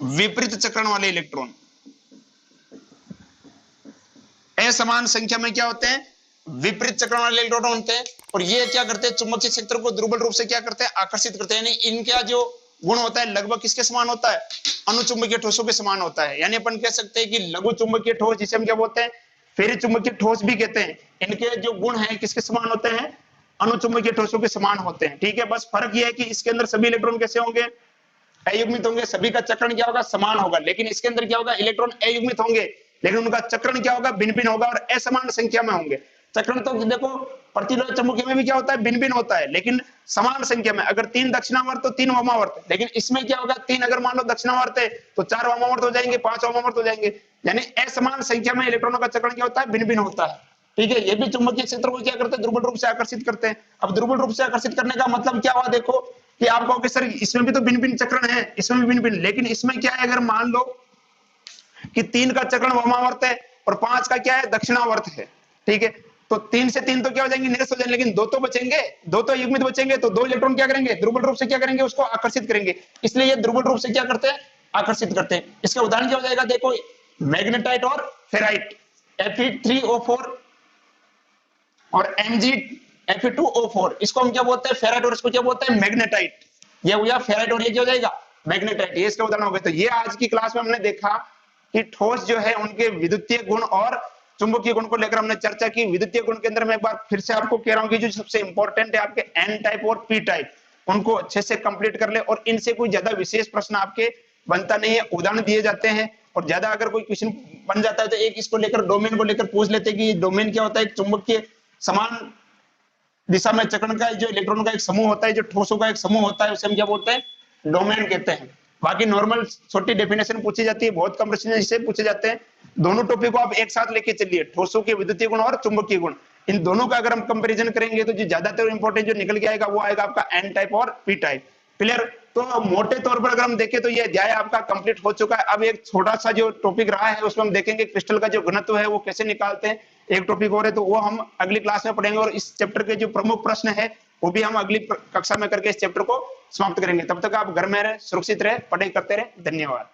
विपरीत चक्रण वाले इलेक्ट्रॉन, असमान संख्या में क्या होते हैं, विपरीत चक्रण वाले इलेक्ट्रॉन होते हैं, और ये क्या करते हैं, चुंबकीय क्षेत्र को दुर्बल रूप से क्या करते हैं, आकर्षित करते हैं। यानी इनका जो गुण होता है लगभग किसके समान होता है, अनुचुंबकीय ठोसों के समान होता है। यानी अपन कह सकते हैं कि लघु चुंबकीय ठोस, जिसे हम क्या बोलते हैं, फेरी चुंबकीय ठोस भी कहते हैं, इनके जो गुण हैं किसके समान होते हैं, अनुचुंबकीय ठोसों के समान होते हैं। ठीक है, बस फर्क यह है कि इसके अंदर सभी इलेक्ट्रॉन कैसे होंगे, अयुग्मित होंगे, सभी का चक्रण क्या होगा, समान होगा। लेकिन इसके अंदर क्या होगा, इलेक्ट्रॉन अयुग्मित होंगे, लेकिन उनका चक्रण क्या होगा, भिन्न भिन्न होगा और असमान संख्या में होंगे। चक्रण तो देखो प्रतिलोम चुंबकीय में भी क्या होता है, भिन्न भिन्न होता है, लेकिन समान संख्या में। अगर 3 दक्षिणावर्त तो 3 वामावर्त, लेकिन इसमें क्या होगा, 3 अगर मान लो दक्षिणावर्त है तो 4 वामावर्त हो जाएंगे, 5 वामावर्त हो जाएंगे। यानी असमान संख्या में इलेक्ट्रॉनों का चक्रण क्या होता है, भिन्न भिन्न होता है। ठीक है, ये भी चुंबकीय क्षेत्र को क्या करते हैं, दुर्बल रूप से आकर्षित करते हैं। अब दुर्बल रूप से आकर्षित करने का मतलब क्या हुआ, देखो कि आप कहोगे सर इसमें भी तो भिन्न भिन्न चक्रण है, इसमें भी भिन्न भिन्न, लेकिन इसमें क्या है, अगर मान लो कि 3 का चक्रण वामावर्त है और 5 का क्या है, दक्षिणावर्त है। ठीक है, तो 3 से 3 तो क्या हो जाएंगे, निरस्त हो जाएंगे, लेकिन 2 तो बचेंगे, 2 तो युग्मित बचेंगे, तो 2 इलेक्ट्रॉन क्या करेंगे, दुर्बल रूप से क्या करेंगे, उसको आकर्षित करेंगे। इसलिए ये दुर्बल रूप से क्या करते हैं, आकर्षित करते हैं। इसका उदाहरण क्या हो जाएगा, देखो मैग्नेटाइट और फेराइट, Fe3O4 और Mg Fe2O4, इसको हम क्या बोलते हैं, फेराइट, और इसको क्या बोलते हैं, मैग्नेटाइट। ये हो गया फेराइट और ये क्या हो जाएगा, मैग्नेटाइट। ये इसका उदाहरण हो गया। तो ये आज की क्लास में हमने देखा कि ठोस जो है उनके विद्युतीय गुण और चुंबकीय गुण को लेकर हमने चर्चा की। विद्युतीय गुण के अंदर मैं एक बार फिर से आपको कह रहा हूं कि जो सबसे इंपॉर्टेंट है आपके एन टाइप और पी टाइप, उनको अच्छे से कंप्लीट कर ले, और इनसे कोई ज्यादा विशेष प्रश्न आपके बनता नहीं है, उदाहरण दिए जाते हैं, और ज्यादा अगर कोई क्वेश्चन बन जाता है तो एक इसको लेकर, डोमेन को लेकर पूछ लेते हैं कि डोमेन क्या होता है, चुंबकीय समान दिशा में चक्रण का जो इलेक्ट्रॉन का एक समूह होता है, जो ठोसों का एक समूह होता है, उसे हम क्या बोलते हैं, डोमेन कहते हैं। बाकी नॉर्मल छोटी डेफिनेशन पूछी जाती है, बहुत कम प्रश्न इससे पूछे जाते हैं। दोनों टॉपिक को आप एक साथ लेके चलिए, ठोसों के विद्युतीय गुण और चुंबकीय गुण, इन दोनों का अगर हम कंपैरिजन करेंगे तो जो ज्यादातर इंपॉर्टेंट जो निकल के आएगा वो आएगा आपका एन टाइप और पी टाइप। क्लियर? तो मोटे तौर पर अगर हम देखें तो ये अध्याय आपका कंप्लीट हो चुका है। अब एक छोटा सा जो टॉपिक रहा है उसमें हम देखेंगे क्रिस्टल का जो घनत्व है वो कैसे निकालते हैं, एक टॉपिक और है, तो वो हम अगली क्लास में पढ़ेंगे, और इस चैप्टर के जो प्रमुख प्रश्न है वो भी हम अगली कक्षा में करके इस चैप्टर को समाप्त करेंगे। तब तक आप घर में रहे, सुरक्षित रहे, पढ़ाई करते रहे। धन्यवाद।